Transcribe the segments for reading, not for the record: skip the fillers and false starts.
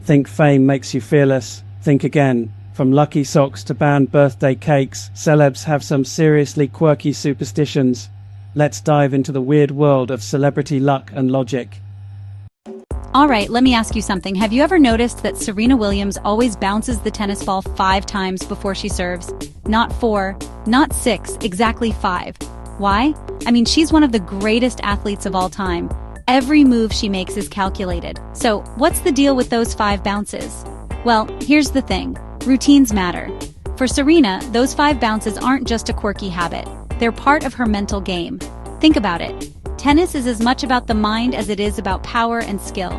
Think fame makes you fearless. Think again. From lucky socks to banned birthday cakes, celebs have some seriously quirky superstitions. Let's dive into the weird world of celebrity luck and logic. Alright, let me ask you something. Have you ever noticed that Serena Williams always bounces the tennis ball 5 times before she serves? Not 4, not 6, exactly 5. Why? I mean, she's one of the greatest athletes of all time. Every move she makes is calculated. So, what's the deal with those 5 bounces? Well, here's the thing. Routines matter. For Serena, those 5 bounces aren't just a quirky habit. They're part of her mental game. Think about it. Tennis is as much about the mind as it is about power and skill.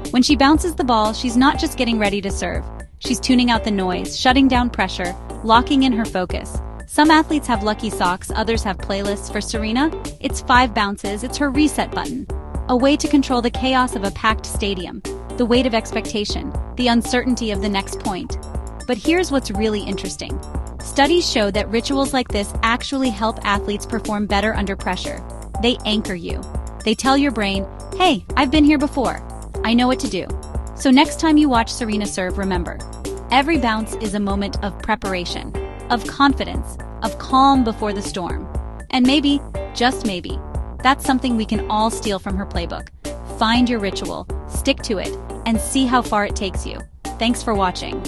When she bounces the ball, she's not just getting ready to serve. She's tuning out the noise, shutting down pressure, locking in her focus. Some athletes have lucky socks, others have playlists. For Serena, it's 5 bounces, it's her reset button. A way to control the chaos of a packed stadium, the weight of expectation, the uncertainty of the next point. But here's what's really interesting. Studies show that rituals like this actually help athletes perform better under pressure. They anchor you. They tell your brain, hey, I've been here before. I know what to do. So next time you watch Serena serve, remember, every bounce is a moment of preparation, of confidence, of calm before the storm. And maybe, just maybe, that's something we can all steal from her playbook. Find your ritual, stick to it, and see how far it takes you. Thanks for watching.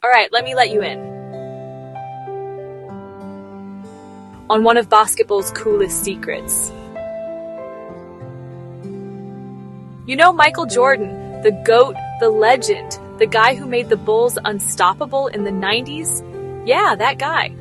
Alright, let me let you in on one of basketball's coolest secrets. You know Michael Jordan, the GOAT, the legend, the guy who made the Bulls unstoppable in the 90s? Yeah, that guy.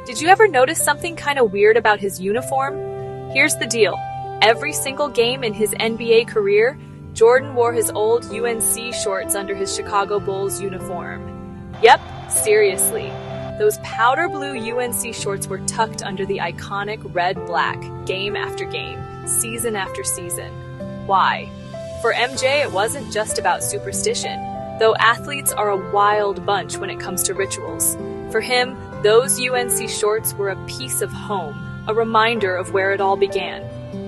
Did you ever notice something kind of weird about his uniform? Here's the deal. Every single game in his NBA career, Jordan wore his old UNC shorts under his Chicago Bulls uniform. Yep, seriously. Those powder blue UNC shorts were tucked under the iconic red-black, game after game, season after season. Why? For MJ, it wasn't just about superstition, though athletes are a wild bunch when it comes to rituals. For him, those UNC shorts were a piece of home, a reminder of where it all began.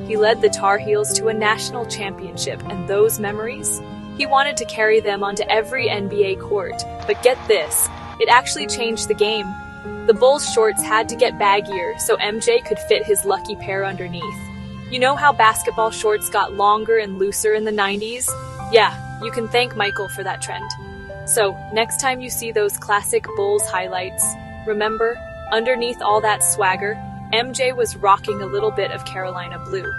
He led the Tar Heels to a national championship, and those memories? He wanted to carry them onto every NBA court, but get this, it actually changed the game. The Bulls' shorts had to get baggier so MJ could fit his lucky pair underneath. You know how basketball shorts got longer and looser in the 90s? Yeah, you can thank Michael for that trend. So, next time you see those classic Bulls highlights, remember, underneath all that swagger, MJ was rocking a little bit of Carolina blue.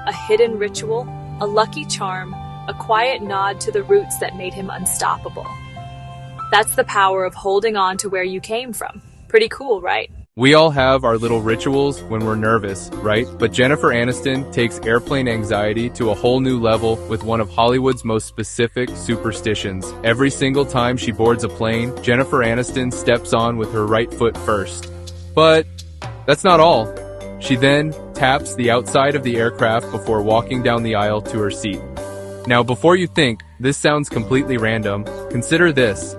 A hidden ritual, a lucky charm, a quiet nod to the roots that made him unstoppable. That's the power of holding on to where you came from. Pretty cool, right? We all have our little rituals when we're nervous, right? But Jennifer Aniston takes airplane anxiety to a whole new level with one of Hollywood's most specific superstitions. Every single time she boards a plane, Jennifer Aniston steps on with her right foot first. But that's not all. She then taps the outside of the aircraft before walking down the aisle to her seat. Now, before you think this sounds completely random, consider this.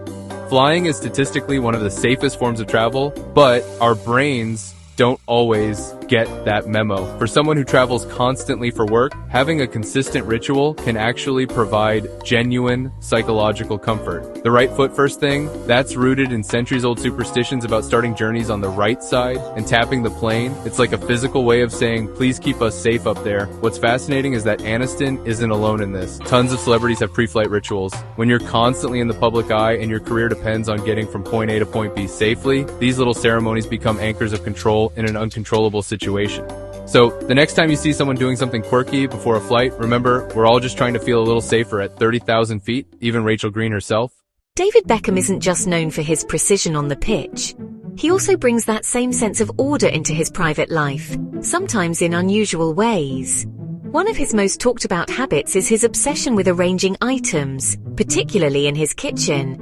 Flying is statistically one of the safest forms of travel, but our brains don't always get that memo. For someone who travels constantly for work, having a consistent ritual can actually provide genuine psychological comfort. The right foot first thing, that's rooted in centuries-old superstitions about starting journeys on the right side and tapping the plane. It's like a physical way of saying, please keep us safe up there. What's fascinating is that Aniston isn't alone in this. Tons of celebrities have pre-flight rituals. When you're constantly in the public eye and your career depends on getting from point A to point B safely, these little ceremonies become anchors of control in an uncontrollable situation. So, the next time you see someone doing something quirky before a flight, remember, we're all just trying to feel a little safer at 30,000 feet, even Rachel Green herself. David Beckham isn't just known for his precision on the pitch. He also brings that same sense of order into his private life, sometimes in unusual ways. One of his most talked about habits is his obsession with arranging items, particularly in his kitchen.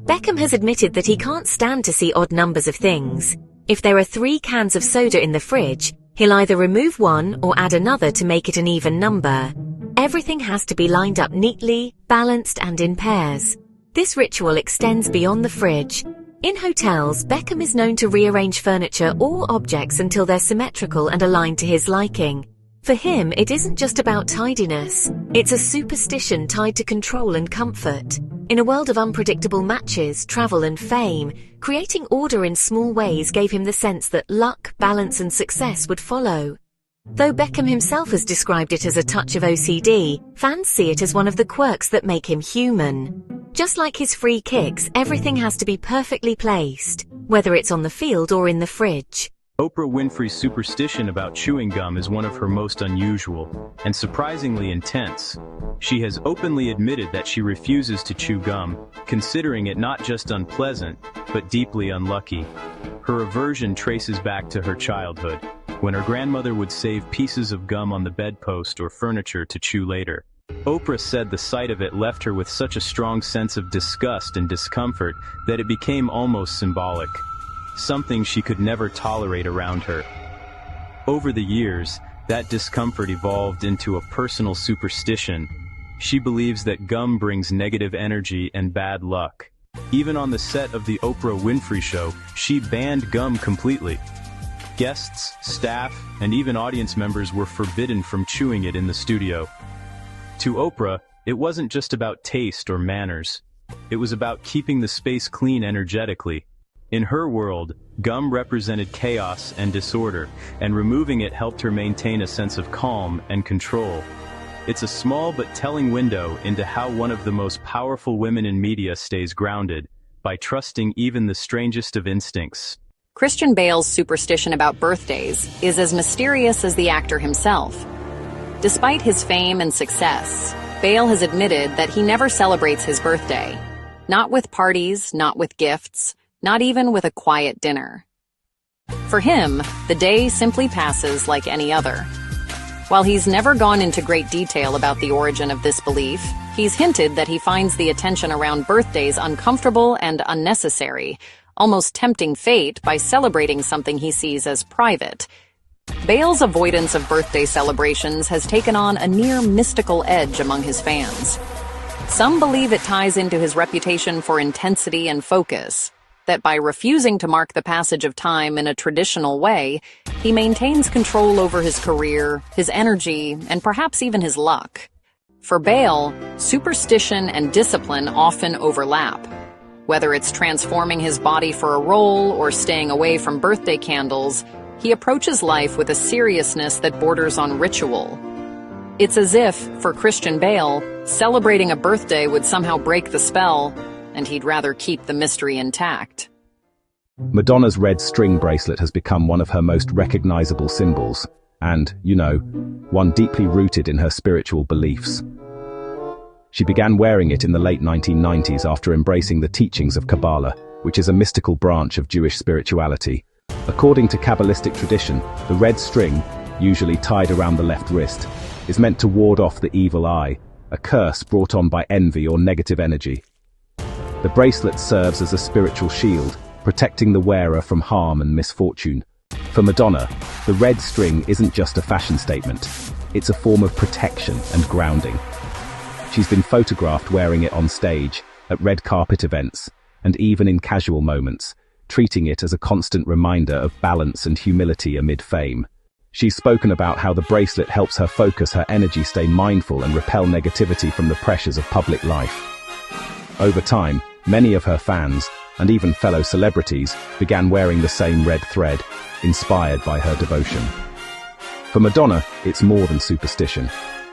Beckham has admitted that he can't stand to see odd numbers of things. If there are 3 cans of soda in the fridge, he'll either remove one or add another to make it an even number. Everything has to be lined up neatly, balanced and in pairs. This ritual extends beyond the fridge. In hotels, Beckham is known to rearrange furniture or objects until they're symmetrical and aligned to his liking. For him, it isn't just about tidiness. It's a superstition tied to control and comfort. In a world of unpredictable matches, travel and fame, creating order in small ways gave him the sense that luck, balance and success would follow. Though Beckham himself has described it as a touch of OCD, fans see it as one of the quirks that make him human. Just like his free kicks, everything has to be perfectly placed, whether it's on the field or in the fridge. Oprah Winfrey's superstition about chewing gum is one of her most unusual and surprisingly intense. She has openly admitted that she refuses to chew gum, considering it not just unpleasant, but deeply unlucky. Her aversion traces back to her childhood, when her grandmother would save pieces of gum on the bedpost or furniture to chew later. Oprah said the sight of it left her with such a strong sense of disgust and discomfort that it became almost symbolic. Something she could never tolerate around her. Over the years, that discomfort evolved into a personal superstition. She believes that gum brings negative energy and bad luck. Even on the set of the Oprah Winfrey Show, she banned gum completely. Guests, staff, and even audience members were forbidden from chewing it in the studio. To Oprah, it wasn't just about taste or manners. It was about keeping the space clean energetically. In her world, gum represented chaos and disorder, and removing it helped her maintain a sense of calm and control. It's a small but telling window into how one of the most powerful women in media stays grounded, by trusting even the strangest of instincts. Christian Bale's superstition about birthdays is as mysterious as the actor himself. Despite his fame and success, Bale has admitted that he never celebrates his birthday. Not with parties, not with gifts, not even with a quiet dinner. For him, the day simply passes like any other. While he's never gone into great detail about the origin of this belief, he's hinted that he finds the attention around birthdays uncomfortable and unnecessary, almost tempting fate by celebrating something he sees as private. Bale's avoidance of birthday celebrations has taken on a near mystical edge among his fans. Some believe it ties into his reputation for intensity and focus, that by refusing to mark the passage of time in a traditional way, he maintains control over his career, his energy, and perhaps even his luck. For Bale, superstition and discipline often overlap. Whether it's transforming his body for a role or staying away from birthday candles, he approaches life with a seriousness that borders on ritual. It's as if, for Christian Bale, celebrating a birthday would somehow break the spell, and he'd rather keep the mystery intact. Madonna's red string bracelet has become one of her most recognizable symbols, and, one deeply rooted in her spiritual beliefs. She began wearing it in the late 1990s after embracing the teachings of Kabbalah, which is a mystical branch of Jewish spirituality. According to Kabbalistic tradition, the red string, usually tied around the left wrist, is meant to ward off the evil eye, a curse brought on by envy or negative energy. The bracelet serves as a spiritual shield, protecting the wearer from harm and misfortune. For Madonna, the red string isn't just a fashion statement, it's a form of protection and grounding. She's been photographed wearing it on stage, at red carpet events, and even in casual moments, treating it as a constant reminder of balance and humility amid fame. She's spoken about how the bracelet helps her focus her energy, stay mindful, and repel negativity from the pressures of public life. Over time, many of her fans, and even fellow celebrities, began wearing the same red thread, inspired by her devotion. For Madonna, it's more than superstition.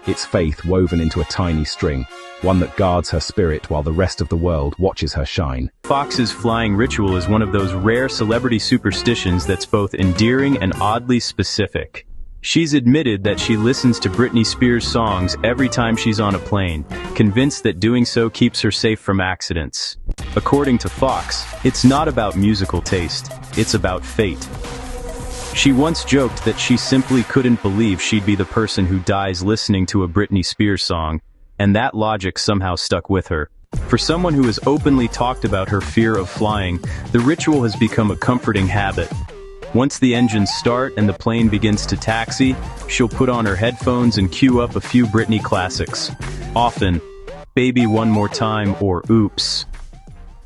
It's faith woven into a tiny string, one that guards her spirit while the rest of the world watches her shine. Fox's flying ritual is one of those rare celebrity superstitions that's both endearing and oddly specific. She's admitted that she listens to Britney Spears songs every time she's on a plane, convinced that doing so keeps her safe from accidents. According to Fox, it's not about musical taste, it's about fate. She once joked that she simply couldn't believe she'd be the person who dies listening to a Britney Spears song, and that logic somehow stuck with her. For someone who has openly talked about her fear of flying, the ritual has become a comforting habit. Once the engines start and the plane begins to taxi, she'll put on her headphones and cue up a few Britney classics. Often, Baby One More Time or Oops,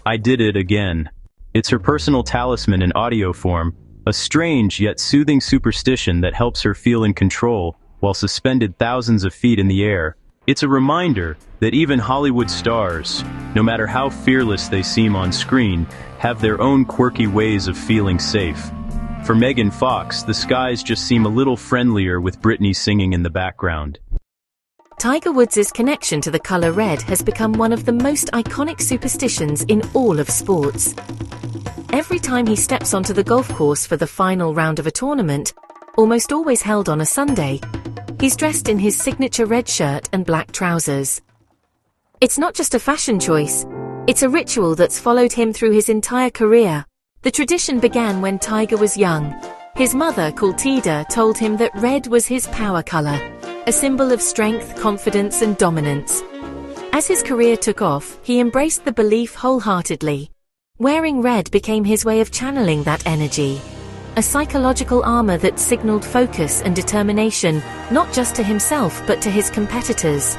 I Did It Again. It's her personal talisman in audio form, a strange yet soothing superstition that helps her feel in control, while suspended thousands of feet in the air. It's a reminder that even Hollywood stars, no matter how fearless they seem on screen, have their own quirky ways of feeling safe. For Megan Fox, the skies just seem a little friendlier with Britney singing in the background. Tiger Woods' connection to the color red has become one of the most iconic superstitions in all of sports. Every time he steps onto the golf course for the final round of a tournament, almost always held on a Sunday, he's dressed in his signature red shirt and black trousers. It's not just a fashion choice, it's a ritual that's followed him through his entire career. The tradition began when Tiger was young. His mother, called Tida, told him that red was his power color, a symbol of strength, confidence, and dominance. As his career took off, he embraced the belief wholeheartedly. Wearing red became his way of channeling that energy, a psychological armor that signaled focus and determination, not just to himself but to his competitors.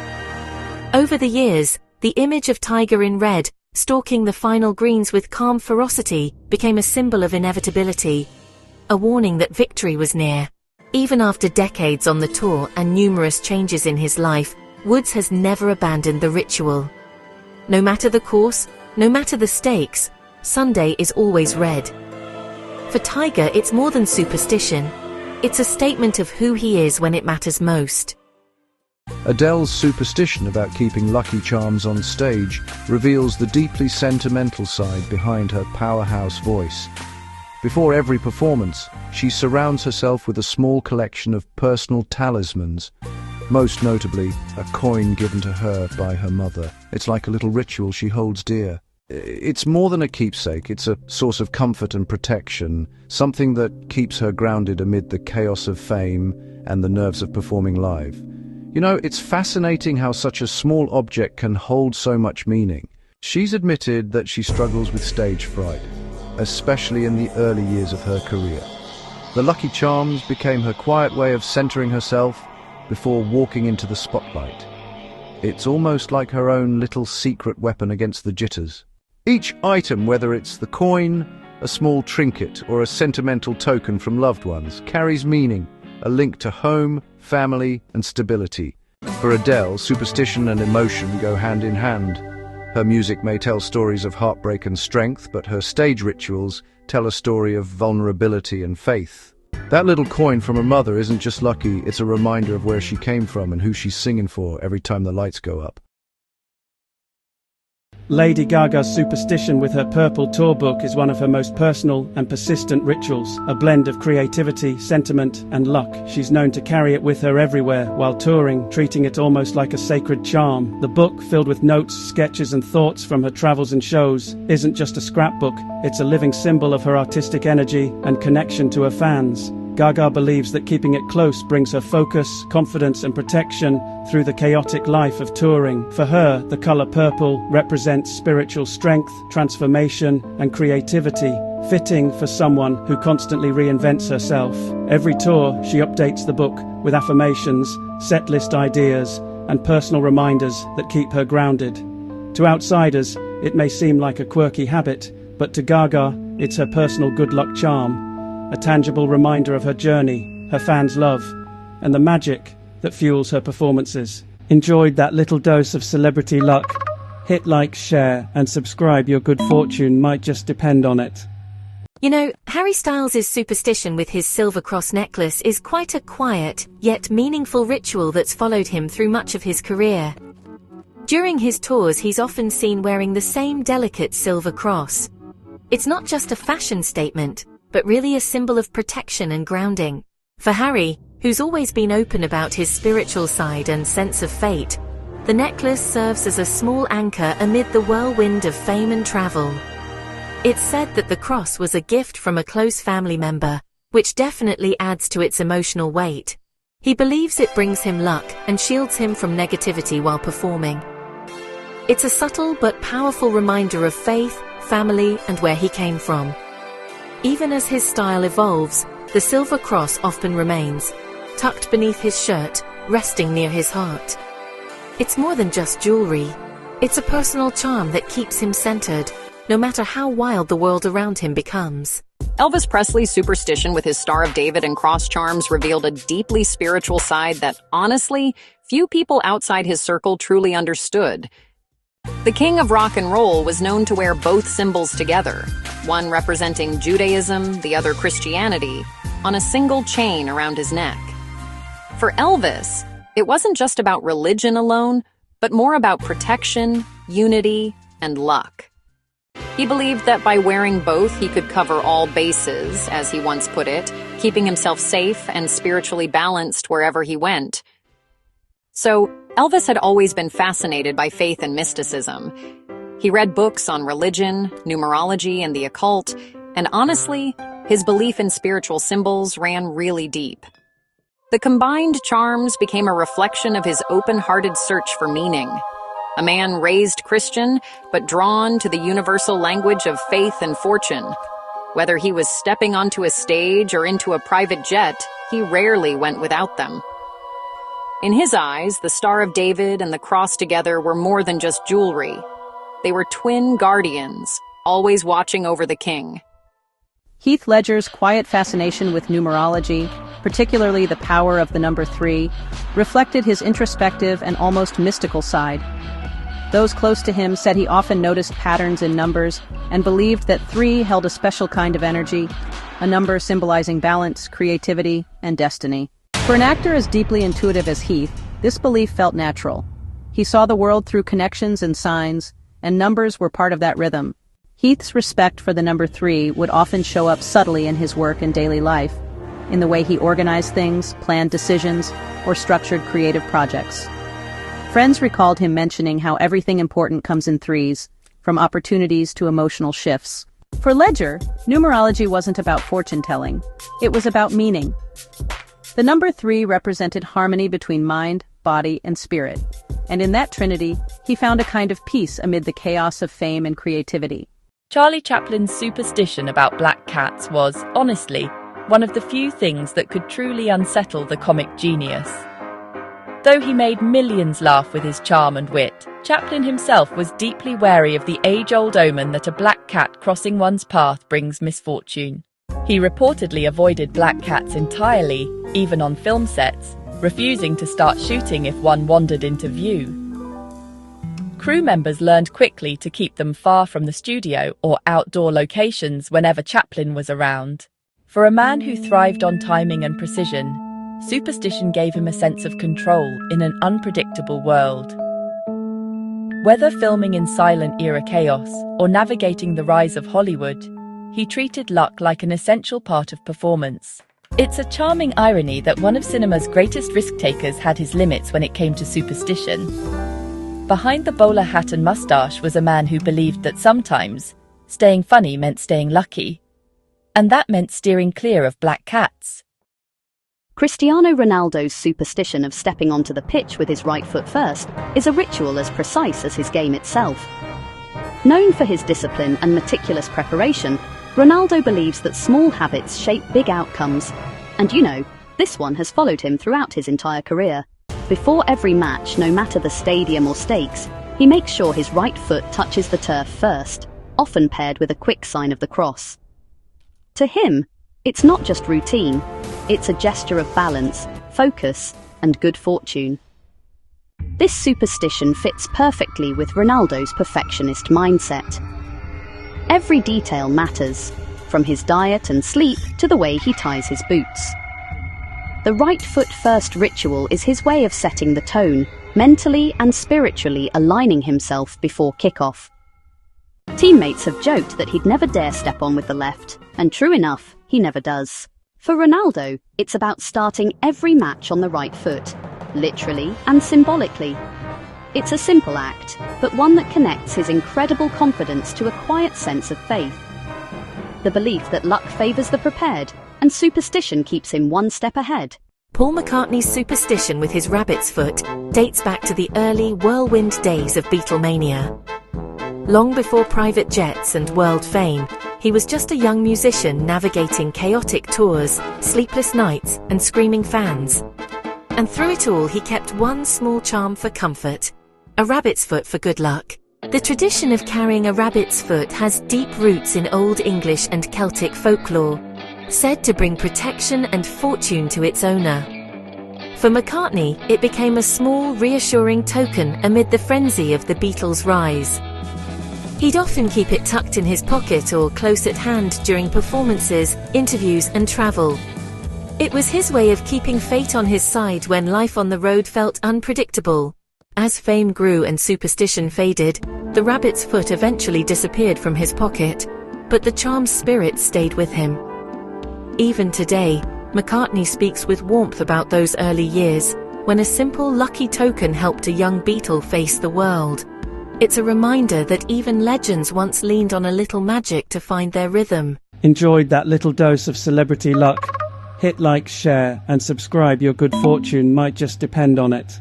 Over the years, the image of Tiger in red, stalking the final greens with calm ferocity, became a symbol of inevitability, a warning that victory was near. Even after decades on the tour and numerous changes in his life, Woods has never abandoned the ritual. No matter the course, no matter the stakes, Sunday is always red. For Tiger, it's more than superstition. It's a statement of who he is when it matters most. Adele's superstition about keeping Lucky Charms on stage reveals the deeply sentimental side behind her powerhouse voice. Before every performance, she surrounds herself with a small collection of personal talismans, most notably a coin given to her by her mother. It's like a little ritual she holds dear. It's more than a keepsake, it's a source of comfort and protection, something that keeps her grounded amid the chaos of fame and the nerves of performing live. You know, it's fascinating how such a small object can hold so much meaning. She's admitted that she struggles with stage fright, especially in the early years of her career. The Lucky Charms became her quiet way of centering herself before walking into the spotlight. It's almost like her own little secret weapon against the jitters. Each item, whether it's the coin, a small trinket, or a sentimental token from loved ones, carries meaning, a link to home, family, and stability. For Adele, superstition and emotion go hand in hand. Her music may tell stories of heartbreak and strength, but her stage rituals tell a story of vulnerability and faith. That little coin from her mother isn't just lucky, it's a reminder of where she came from and who she's singing for every time the lights go up. Lady Gaga's superstition with her purple tour book is one of her most personal and persistent rituals, a blend of creativity, sentiment, and luck. She's known to carry it with her everywhere while touring, treating it almost like a sacred charm. The book, filled with notes, sketches, and thoughts from her travels and shows, isn't just a scrapbook, it's a living symbol of her artistic energy and connection to her fans. Gaga believes that keeping it close brings her focus, confidence, and protection through the chaotic life of touring. For her, the color purple represents spiritual strength, transformation, and creativity, fitting for someone who constantly reinvents herself. Every tour, she updates the book with affirmations, set list ideas, and personal reminders that keep her grounded. To outsiders, it may seem like a quirky habit, but to Gaga, it's her personal good luck charm. A tangible reminder of her journey, her fans' love, and the magic that fuels her performances. Enjoyed that little dose of celebrity luck? Hit like, share, and subscribe. Your good fortune might just depend on it. You know, Harry Styles' superstition with his silver cross necklace is quite a quiet, yet meaningful ritual that's followed him through much of his career. During his tours, he's often seen wearing the same delicate silver cross. It's not just a fashion statement, but really a symbol of protection and grounding. For Harry, who's always been open about his spiritual side and sense of fate, the necklace serves as a small anchor amid the whirlwind of fame and travel. It's said that the cross was a gift from a close family member, which definitely adds to its emotional weight. He believes it brings him luck and shields him from negativity while performing. It's a subtle but powerful reminder of faith, family, and where he came from. Even as his style evolves, the silver cross often remains, tucked beneath his shirt, resting near his heart. It's more than just jewelry. It's a personal charm that keeps him centered, no matter how wild the world around him becomes. Elvis Presley's superstition with his Star of David and cross charms revealed a deeply spiritual side that, honestly, few people outside his circle truly understood. The king of rock and roll was known to wear both symbols together, one representing Judaism, the other Christianity, on a single chain around his neck. For Elvis, it wasn't just about religion alone, but more about protection, unity, and luck. He believed that by wearing both, he could cover all bases, as he once put it, keeping himself safe and spiritually balanced wherever he went. So, Elvis had always been fascinated by faith and mysticism. He read books on religion, numerology, and the occult, and honestly, his belief in spiritual symbols ran really deep. The combined charms became a reflection of his open-hearted search for meaning. A man raised Christian, but drawn to the universal language of faith and fortune. Whether he was stepping onto a stage or into a private jet, he rarely went without them. In his eyes, the Star of David and the cross together were more than just jewelry. They were twin guardians, always watching over the king. Heath Ledger's quiet fascination with numerology, particularly the power of the number 3, reflected his introspective and almost mystical side. Those close to him said he often noticed patterns in numbers and believed that 3 held a special kind of energy, a number symbolizing balance, creativity, and destiny. For an actor as deeply intuitive as Heath, this belief felt natural. He saw the world through connections and signs, and numbers were part of that rhythm. Heath's respect for the number 3 would often show up subtly in his work and daily life, in the way he organized things, planned decisions, or structured creative projects. Friends recalled him mentioning how everything important comes in 3s, from opportunities to emotional shifts. For Ledger, numerology wasn't about fortune-telling. It was about meaning. The number 3 represented harmony between mind, body, and spirit. And in that trinity, he found a kind of peace amid the chaos of fame and creativity. Charlie Chaplin's superstition about black cats was, honestly, one of the few things that could truly unsettle the comic genius. Though he made millions laugh with his charm and wit, Chaplin himself was deeply wary of the age-old omen that a black cat crossing one's path brings misfortune. He reportedly avoided black cats entirely, even on film sets, refusing to start shooting if one wandered into view. Crew members learned quickly to keep them far from the studio or outdoor locations whenever Chaplin was around. For a man who thrived on timing and precision, superstition gave him a sense of control in an unpredictable world. Whether filming in silent-era chaos or navigating the rise of Hollywood, he treated luck like an essential part of performance. It's a charming irony that one of cinema's greatest risk-takers had his limits when it came to superstition. Behind the bowler hat and mustache was a man who believed that sometimes staying funny meant staying lucky, and that meant steering clear of black cats. Cristiano Ronaldo's superstition of stepping onto the pitch with his right foot first is a ritual as precise as his game itself. Known for his discipline and meticulous preparation, Ronaldo believes that small habits shape big outcomes. And this one has followed him throughout his entire career. Before every match, no matter the stadium or stakes, he makes sure his right foot touches the turf first, often paired with a quick sign of the cross. To him, it's not just routine, it's a gesture of balance, focus, and good fortune. This superstition fits perfectly with Ronaldo's perfectionist mindset. Every detail matters, from his diet and sleep to the way he ties his boots. The right foot first ritual is his way of setting the tone, mentally and spiritually aligning himself before kickoff. Teammates have joked that he'd never dare step on with the left, and true enough, he never does. For Ronaldo, it's about starting every match on the right foot, literally and symbolically. It's a simple act, but one that connects his incredible confidence to a quiet sense of faith. The belief that luck favors the prepared, and superstition keeps him one step ahead. Paul McCartney's superstition with his rabbit's foot dates back to the early whirlwind days of Beatlemania. Long before private jets and world fame, he was just a young musician navigating chaotic tours, sleepless nights, and screaming fans. And through it all, he kept one small charm for comfort, a rabbit's foot for good luck. The tradition of carrying a rabbit's foot has deep roots in Old English and Celtic folklore, said to bring protection and fortune to its owner. For McCartney, it became a small, reassuring token amid the frenzy of the Beatles' rise. He'd often keep it tucked in his pocket or close at hand during performances, interviews, and travel. It was his way of keeping fate on his side when life on the road felt unpredictable. As fame grew and superstition faded, the rabbit's foot eventually disappeared from his pocket, but the charm's spirit stayed with him. Even today, McCartney speaks with warmth about those early years, when a simple lucky token helped a young Beatle face the world. It's a reminder that even legends once leaned on a little magic to find their rhythm. Enjoyed that little dose of celebrity luck? Hit like, share, and subscribe. Your good fortune might just depend on it.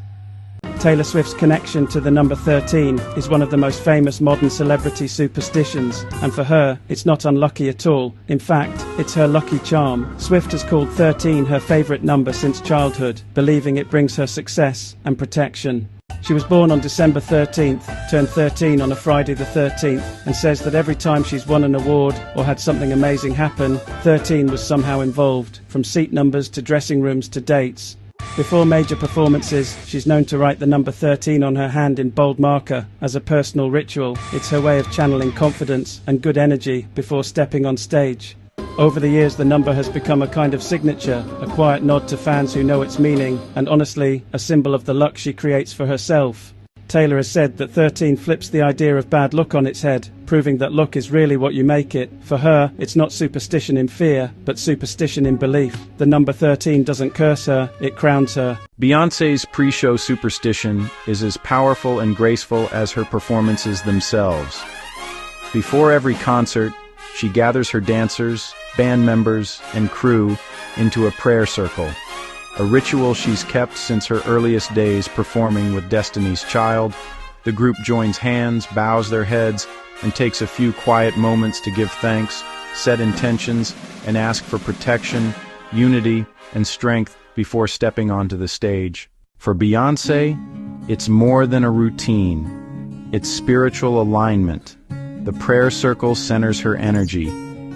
Taylor Swift's connection to the number 13 is one of the most famous modern celebrity superstitions, and for her, it's not unlucky at all. In fact, it's her lucky charm. Swift has called 13 her favorite number since childhood, believing it brings her success and protection. She was born on December 13th, turned 13 on a Friday the 13th, and says that every time she's won an award or had something amazing happen, 13 was somehow involved, from seat numbers to dressing rooms to dates. Before major performances, she's known to write the number 13 on her hand in bold marker as a personal ritual. It's her way of channeling confidence and good energy before stepping on stage. Over the years, the number has become a kind of signature, a quiet nod to fans who know its meaning, and honestly, a symbol of the luck she creates for herself. Taylor has said that 13 flips the idea of bad luck on its head, proving that luck is really what you make it. For her, it's not superstition in fear, but superstition in belief. The number 13 doesn't curse her, it crowns her. Beyoncé's pre-show superstition is as powerful and graceful as her performances themselves. Before every concert, she gathers her dancers, band members, and crew into a prayer circle, a ritual she's kept since her earliest days performing with Destiny's Child. The group joins hands, bows their heads, and takes a few quiet moments to give thanks, set intentions, and ask for protection, unity, and strength before stepping onto the stage. For Beyoncé, it's more than a routine. It's spiritual alignment. The prayer circle centers her energy,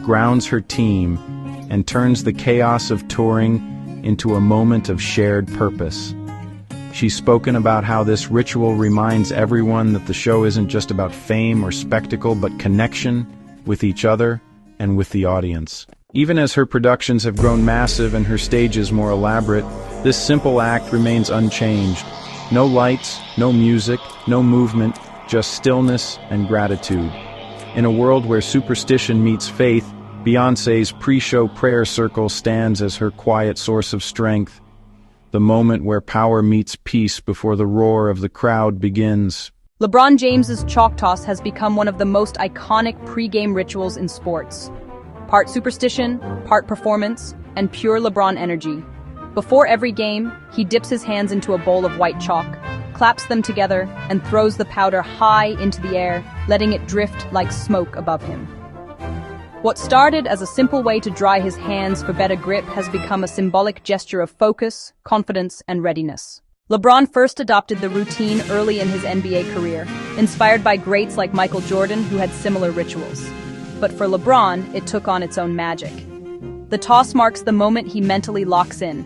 grounds her team, and turns the chaos of touring into a moment of shared purpose. She's spoken about how this ritual reminds everyone that the show isn't just about fame or spectacle, but connection with each other and with the audience. Even as her productions have grown massive and her stages more elaborate, this simple act remains unchanged. No lights, no music, no movement, just stillness and gratitude. In a world where superstition meets faith, Beyoncé's pre-show prayer circle stands as her quiet source of strength, the moment where power meets peace before the roar of the crowd begins. LeBron James's chalk toss has become one of the most iconic pre-game rituals in sports. Part superstition, part performance, and pure LeBron energy. Before every game, he dips his hands into a bowl of white chalk, claps them together, and throws the powder high into the air, letting it drift like smoke above him. What started as a simple way to dry his hands for better grip has become a symbolic gesture of focus, confidence, and readiness. LeBron first adopted the routine early in his NBA career, inspired by greats like Michael Jordan who had similar rituals. But for LeBron, it took on its own magic. The toss marks the moment he mentally locks in,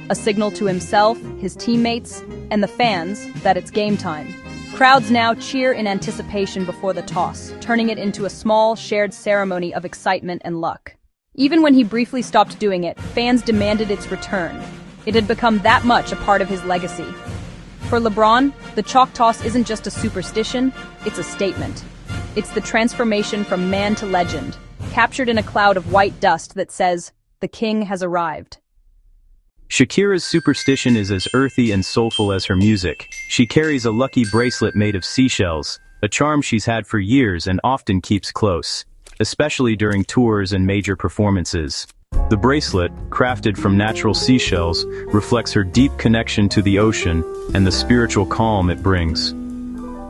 a signal to himself, his teammates, and the fans that it's game time. Crowds now cheer in anticipation before the toss, turning it into a small, shared ceremony of excitement and luck. Even when he briefly stopped doing it, fans demanded its return. It had become that much a part of his legacy. For LeBron, the chalk toss isn't just a superstition, it's a statement. It's the transformation from man to legend, captured in a cloud of white dust that says, "The king has arrived." Shakira's superstition is as earthy and soulful as her music. She carries a lucky bracelet made of seashells, a charm she's had for years and often keeps close, especially during tours and major performances. The bracelet, crafted from natural seashells, reflects her deep connection to the ocean and the spiritual calm it brings.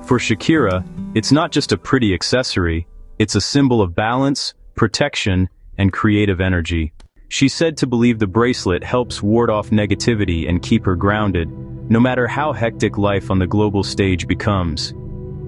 For Shakira, it's not just a pretty accessory, it's a symbol of balance, protection, and creative energy. She's said to believe the bracelet helps ward off negativity and keep her grounded, no matter how hectic life on the global stage becomes.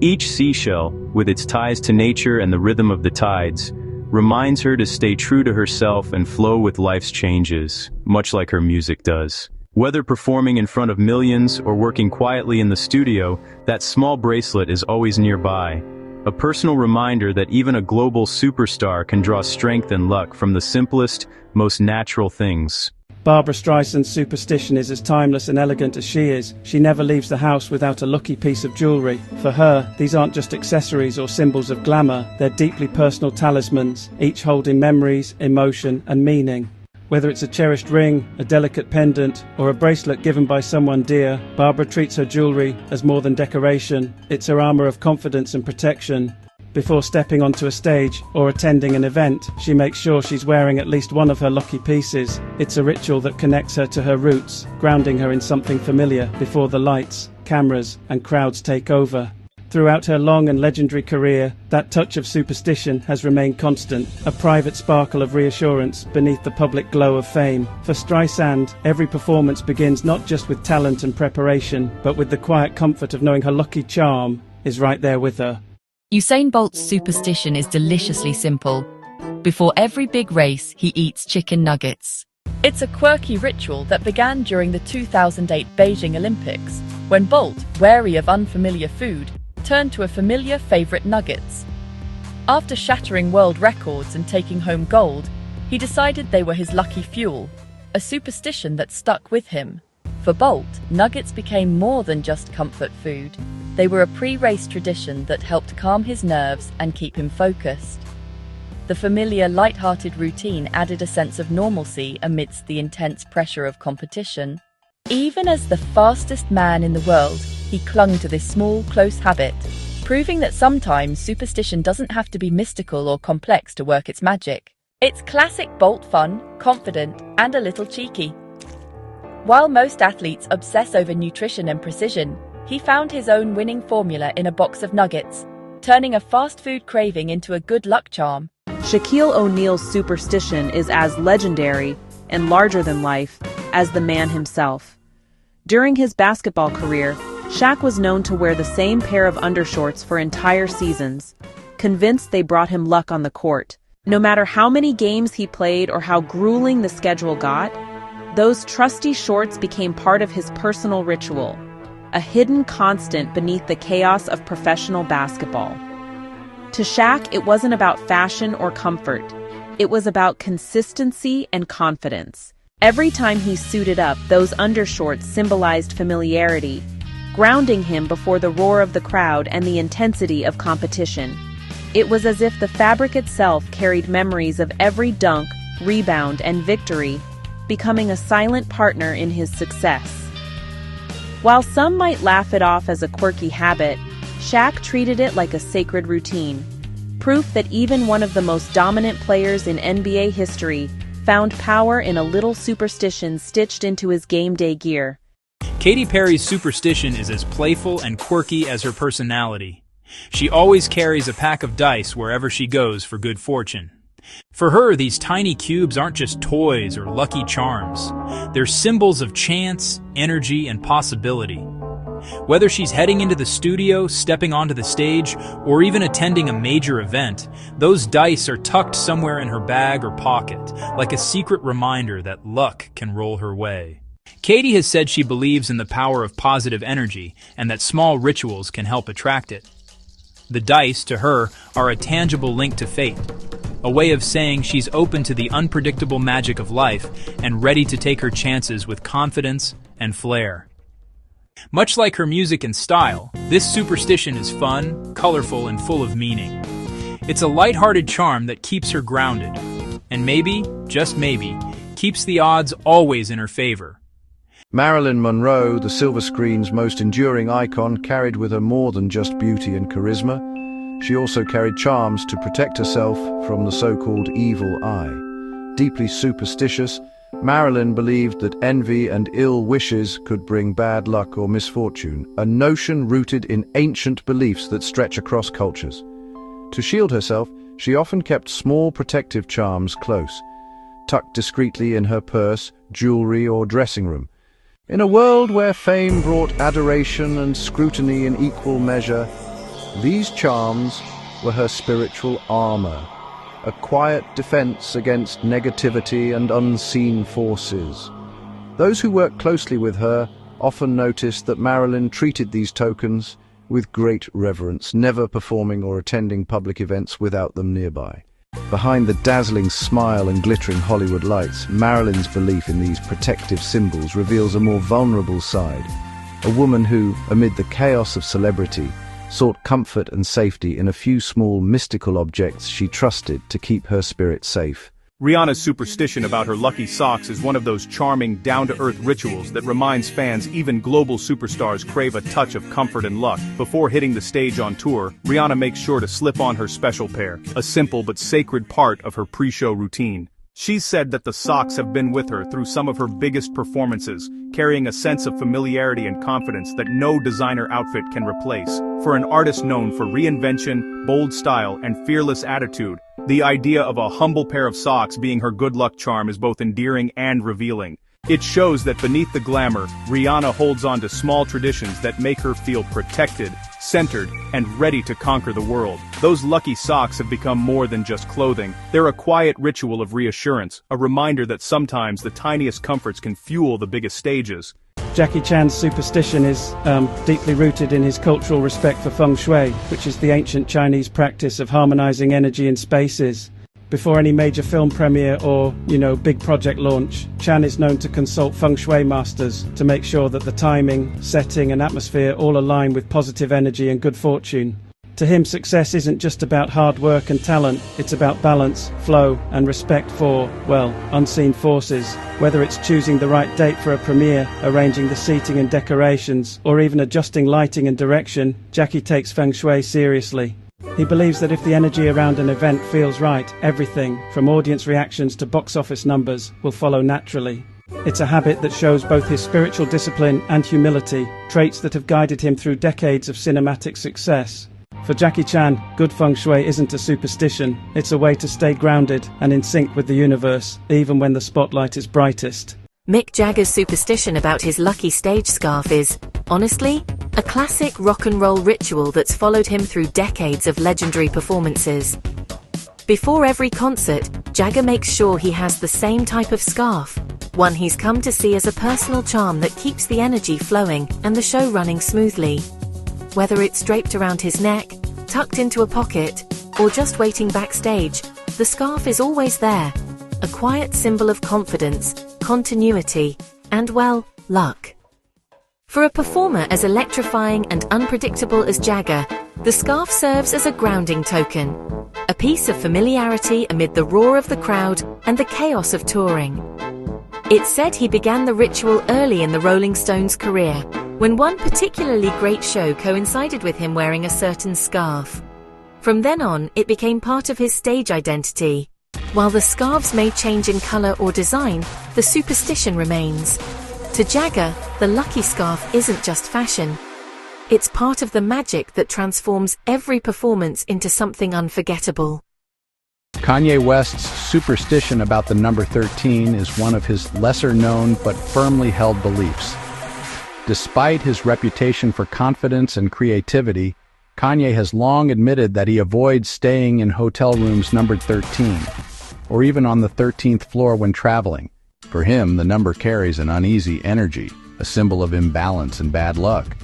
Each seashell, with its ties to nature and the rhythm of the tides, reminds her to stay true to herself and flow with life's changes, much like her music does. Whether performing in front of millions or working quietly in the studio, that small bracelet is always nearby. A personal reminder that even a global superstar can draw strength and luck from the simplest, most natural things. Barbra Streisand's superstition is as timeless and elegant as she is. She never leaves the house without a lucky piece of jewellery. For her, these aren't just accessories or symbols of glamour, they're deeply personal talismans, each holding memories, emotion and meaning. Whether it's a cherished ring, a delicate pendant, or a bracelet given by someone dear, Barbra treats her jewellery as more than decoration. It's her armour of confidence and protection. Before stepping onto a stage or attending an event, she makes sure she's wearing at least one of her lucky pieces. It's a ritual that connects her to her roots, grounding her in something familiar before the lights, cameras, and crowds take over. Throughout her long and legendary career, that touch of superstition has remained constant, a private sparkle of reassurance beneath the public glow of fame. For Streisand, every performance begins not just with talent and preparation, but with the quiet comfort of knowing her lucky charm is right there with her. Usain Bolt's superstition is deliciously simple. Before every big race, he eats chicken nuggets. It's a quirky ritual that began during the 2008 Beijing Olympics, when Bolt, wary of unfamiliar food, turned to a familiar favorite: nuggets. After shattering world records and taking home gold, he decided they were his lucky fuel, a superstition that stuck with him. For Bolt, nuggets became more than just comfort food. They were a pre-race tradition that helped calm his nerves and keep him focused. The familiar, light-hearted routine added a sense of normalcy amidst the intense pressure of competition. Even as the fastest man in the world, he clung to this small, close habit, proving that sometimes superstition doesn't have to be mystical or complex to work its magic. It's classic Bolt fun, confident, and a little cheeky. While most athletes obsess over nutrition and precision, he found his own winning formula in a box of nuggets, turning a fast food craving into a good luck charm. Shaquille O'Neal's superstition is as legendary and larger than life as the man himself. During his basketball career, Shaq was known to wear the same pair of undershorts for entire seasons, convinced they brought him luck on the court. No matter how many games he played or how grueling the schedule got, those trusty shorts became part of his personal ritual, a hidden constant beneath the chaos of professional basketball. To Shaq, it wasn't about fashion or comfort. It was about consistency and confidence. Every time he suited up, those undershorts symbolized familiarity, grounding him before the roar of the crowd and the intensity of competition. It was as if the fabric itself carried memories of every dunk, rebound, and victory, becoming a silent partner in his success. While some might laugh it off as a quirky habit, Shaq treated it like a sacred routine, proof that even one of the most dominant players in NBA history found power in a little superstition stitched into his game day gear. Katy Perry's superstition is as playful and quirky as her personality. She always carries a pack of dice wherever she goes for good fortune. For her, these tiny cubes aren't just toys or lucky charms. They're symbols of chance, energy, and possibility. Whether she's heading into the studio, stepping onto the stage, or even attending a major event, those dice are tucked somewhere in her bag or pocket, like a secret reminder that luck can roll her way. Katy has said she believes in the power of positive energy and that small rituals can help attract it. The dice, to her, are a tangible link to fate, a way of saying she's open to the unpredictable magic of life and ready to take her chances with confidence and flair. Much like her music and style, this superstition is fun, colorful, and full of meaning. It's a lighthearted charm that keeps her grounded, and maybe, just maybe, keeps the odds always in her favor. Marilyn Monroe, the silver screen's most enduring icon, carried with her more than just beauty and charisma. She also carried charms to protect herself from the so-called evil eye. Deeply superstitious, Marilyn believed that envy and ill wishes could bring bad luck or misfortune, a notion rooted in ancient beliefs that stretch across cultures. To shield herself, she often kept small protective charms close, tucked discreetly in her purse, jewelry, or dressing room. In a world where fame brought adoration and scrutiny in equal measure, These charms were her spiritual armor, a quiet defense against negativity and unseen forces. Those who worked closely with her often noticed that Marilyn treated these tokens with great reverence, never performing or attending public events without them nearby. Behind the dazzling smile and glittering Hollywood lights, Marilyn's belief in these protective symbols reveals a more vulnerable side. A woman who, amid the chaos of celebrity, sought comfort and safety in a few small mystical objects she trusted to keep her spirit safe. Rihanna's superstition about her lucky socks is one of those charming, down-to-earth rituals that reminds fans even global superstars crave a touch of comfort and luck. Before hitting the stage on tour, Rihanna makes sure to slip on her special pair, a simple but sacred part of her pre-show routine. She's said that the socks have been with her through some of her biggest performances, carrying a sense of familiarity and confidence that no designer outfit can replace. For an artist known for reinvention, bold style, and fearless attitude, the idea of a humble pair of socks being her good luck charm is both endearing and revealing. It shows that beneath the glamour, Rihanna holds on to small traditions that make her feel protected, centered, and ready to conquer the world. Those lucky socks have become more than just clothing. They're a quiet ritual of reassurance, a reminder that sometimes the tiniest comforts can fuel the biggest stages. Jackie Chan's superstition is deeply rooted in his cultural respect for feng shui, which is the ancient Chinese practice of harmonizing energy in spaces. Before any major film premiere or, big project launch, Chan is known to consult feng shui masters to make sure that the timing, setting, and atmosphere all align with positive energy and good fortune. To him, success isn't just about hard work and talent, it's about balance, flow, and respect for, unseen forces. Whether it's choosing the right date for a premiere, arranging the seating and decorations, or even adjusting lighting and direction, Jackie takes feng shui seriously. He believes that if the energy around an event feels right, everything, from audience reactions to box office numbers, will follow naturally. It's a habit that shows both his spiritual discipline and humility, traits that have guided him through decades of cinematic success. For Jackie Chan, good feng shui isn't a superstition, it's a way to stay grounded and in sync with the universe, even when the spotlight is brightest. Mick Jagger's superstition about his lucky stage scarf is, honestly, a classic rock and roll ritual that's followed him through decades of legendary performances. Before every concert, Jagger makes sure he has the same type of scarf, one he's come to see as a personal charm that keeps the energy flowing and the show running smoothly. Whether it's draped around his neck, tucked into a pocket, or just waiting backstage, the scarf is always there, a quiet symbol of confidence, continuity, and, luck. For a performer as electrifying and unpredictable as Jagger, the scarf serves as a grounding token, a piece of familiarity amid the roar of the crowd and the chaos of touring. It's said he began the ritual early in the Rolling Stones' career, when one particularly great show coincided with him wearing a certain scarf. From then on, it became part of his stage identity. While the scarves may change in color or design, the superstition remains. To Jagger, the lucky scarf isn't just fashion. It's part of the magic that transforms every performance into something unforgettable. Kanye West's superstition about the number 13 is one of his lesser-known but firmly held beliefs. Despite his reputation for confidence and creativity, Kanye has long admitted that he avoids staying in hotel rooms numbered 13, or even on the 13th floor when traveling. For him, the number carries an uneasy energy, a symbol of imbalance and bad luck.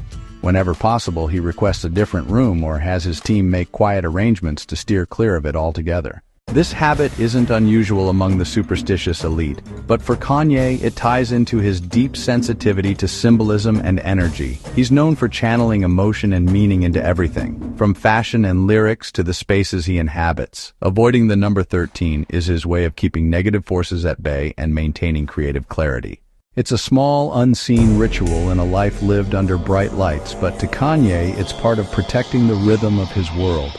Whenever possible, he requests a different room or has his team make quiet arrangements to steer clear of it altogether. This habit isn't unusual among the superstitious elite, but for Kanye, it ties into his deep sensitivity to symbolism and energy. He's known for channeling emotion and meaning into everything, from fashion and lyrics to the spaces he inhabits. Avoiding the number 13 is his way of keeping negative forces at bay and maintaining creative clarity. It's a small, unseen ritual in a life lived under bright lights, but to Kanye, it's part of protecting the rhythm of his world.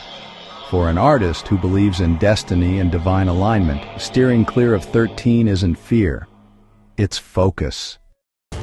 For an artist who believes in destiny and divine alignment, steering clear of 13 isn't fear, it's focus.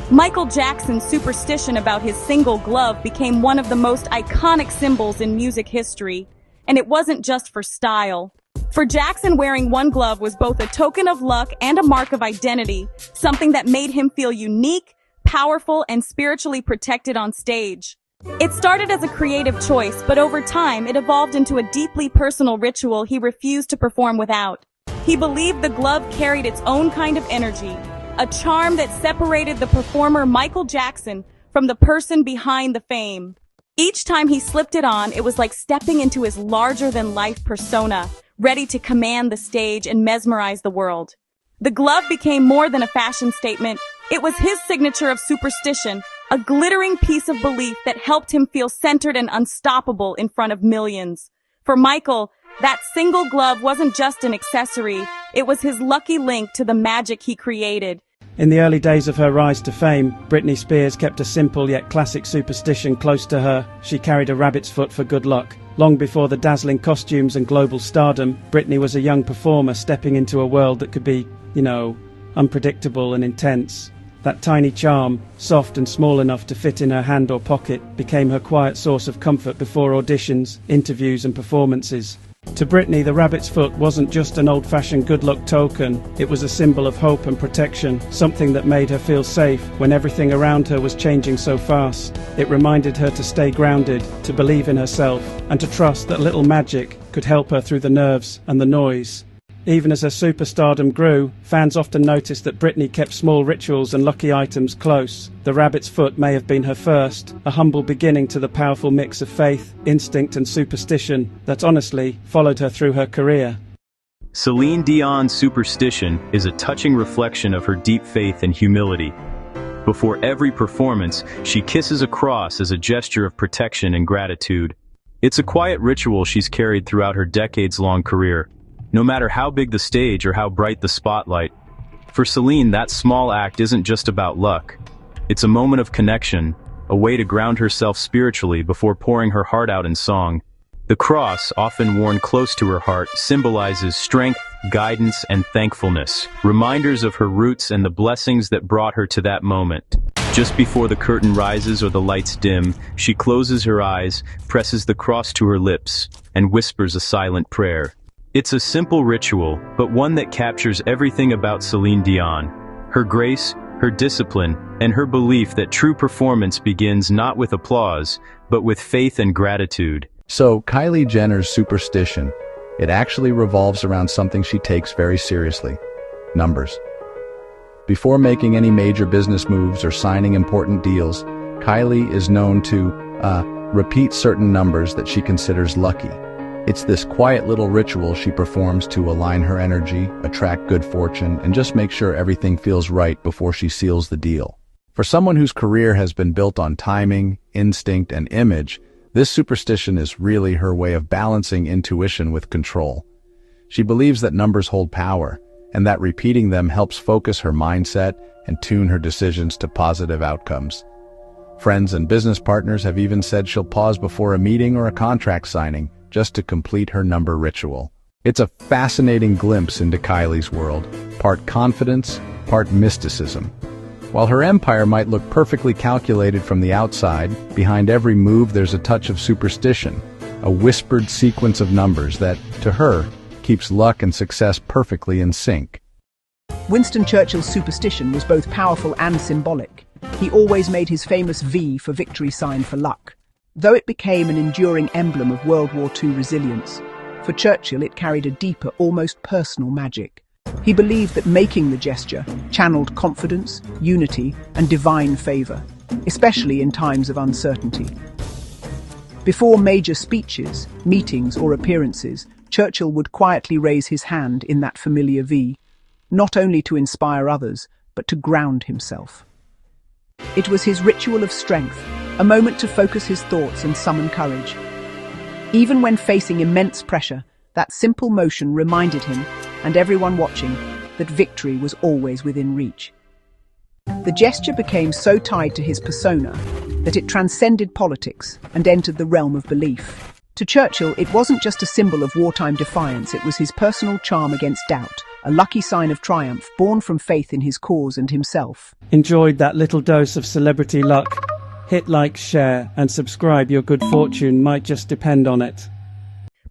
Michael Jackson's superstition about his single glove became one of the most iconic symbols in music history, and it wasn't just for style. For Jackson, wearing one glove was both a token of luck and a mark of identity, something that made him feel unique, powerful, and spiritually protected on stage. It started as a creative choice, but over time it evolved into a deeply personal ritual he refused to perform without. He believed the glove carried its own kind of energy, a charm that separated the performer Michael Jackson from the person behind the fame. Each time he slipped it on, it was like stepping into his larger-than-life persona, ready to command the stage and mesmerize the world. The glove became more than a fashion statement. It was his signature of superstition, a glittering piece of belief that helped him feel centered and unstoppable in front of millions. For Michael, that single glove wasn't just an accessory, it was his lucky link to the magic he created. In the early days of her rise to fame, Britney Spears kept a simple yet classic superstition close to her. She carried a rabbit's foot for good luck. Long before the dazzling costumes and global stardom, Britney was a young performer stepping into a world that could be, unpredictable and intense. That tiny charm, soft and small enough to fit in her hand or pocket, became her quiet source of comfort before auditions, interviews and performances. To Britney, the rabbit's foot wasn't just an old-fashioned good luck token, it was a symbol of hope and protection, something that made her feel safe when everything around her was changing so fast. It reminded her to stay grounded, to believe in herself, and to trust that little magic could help her through the nerves and the noise. Even as her superstardom grew, fans often noticed that Britney kept small rituals and lucky items close. The rabbit's foot may have been her first, a humble beginning to the powerful mix of faith, instinct and superstition that honestly followed her through her career. Celine Dion's superstition is a touching reflection of her deep faith and humility. Before every performance, she kisses a cross as a gesture of protection and gratitude. It's a quiet ritual she's carried throughout her decades-long career. No matter how big the stage or how bright the spotlight, for Celine, that small act isn't just about luck. It's a moment of connection, a way to ground herself spiritually before pouring her heart out in song. The cross, often worn close to her heart, symbolizes strength, guidance, and thankfulness, reminders of her roots and the blessings that brought her to that moment. Just before the curtain rises or the lights dim, she closes her eyes, presses the cross to her lips, and whispers a silent prayer. It's a simple ritual, but one that captures everything about Celine Dion. Her grace, her discipline, and her belief that true performance begins not with applause, but with faith and gratitude. So, Kylie Jenner's superstition, it actually revolves around something she takes very seriously: numbers. Before making any major business moves or signing important deals, Kylie is known to repeat certain numbers that she considers lucky. It's this quiet little ritual she performs to align her energy, attract good fortune, and just make sure everything feels right before she seals the deal. For someone whose career has been built on timing, instinct, and image, this superstition is really her way of balancing intuition with control. She believes that numbers hold power, and that repeating them helps focus her mindset and tune her decisions to positive outcomes. Friends and business partners have even said she'll pause before a meeting or a contract signing, just to complete her number ritual. It's a fascinating glimpse into Kylie's world, part confidence, part mysticism. While her empire might look perfectly calculated from the outside, behind every move there's a touch of superstition, a whispered sequence of numbers that, to her, keeps luck and success perfectly in sync. Winston Churchill's superstition was both powerful and symbolic. He always made his famous V for victory sign for luck. Though it became an enduring emblem of World War II resilience, for Churchill it carried a deeper, almost personal magic. He believed that making the gesture channeled confidence, unity, and divine favor, especially in times of uncertainty. Before major speeches, meetings, or appearances, Churchill would quietly raise his hand in that familiar V, not only to inspire others, but to ground himself. It was his ritual of strength, a moment to focus his thoughts and summon courage. Even when facing immense pressure, that simple motion reminded him, and everyone watching, that victory was always within reach. The gesture became so tied to his persona that it transcended politics and entered the realm of belief. To Churchill, it wasn't just a symbol of wartime defiance, it was his personal charm against doubt, a lucky sign of triumph born from faith in his cause and himself. Enjoyed that little dose of celebrity luck? Hit like, share, and subscribe. Your good fortune might just depend on it.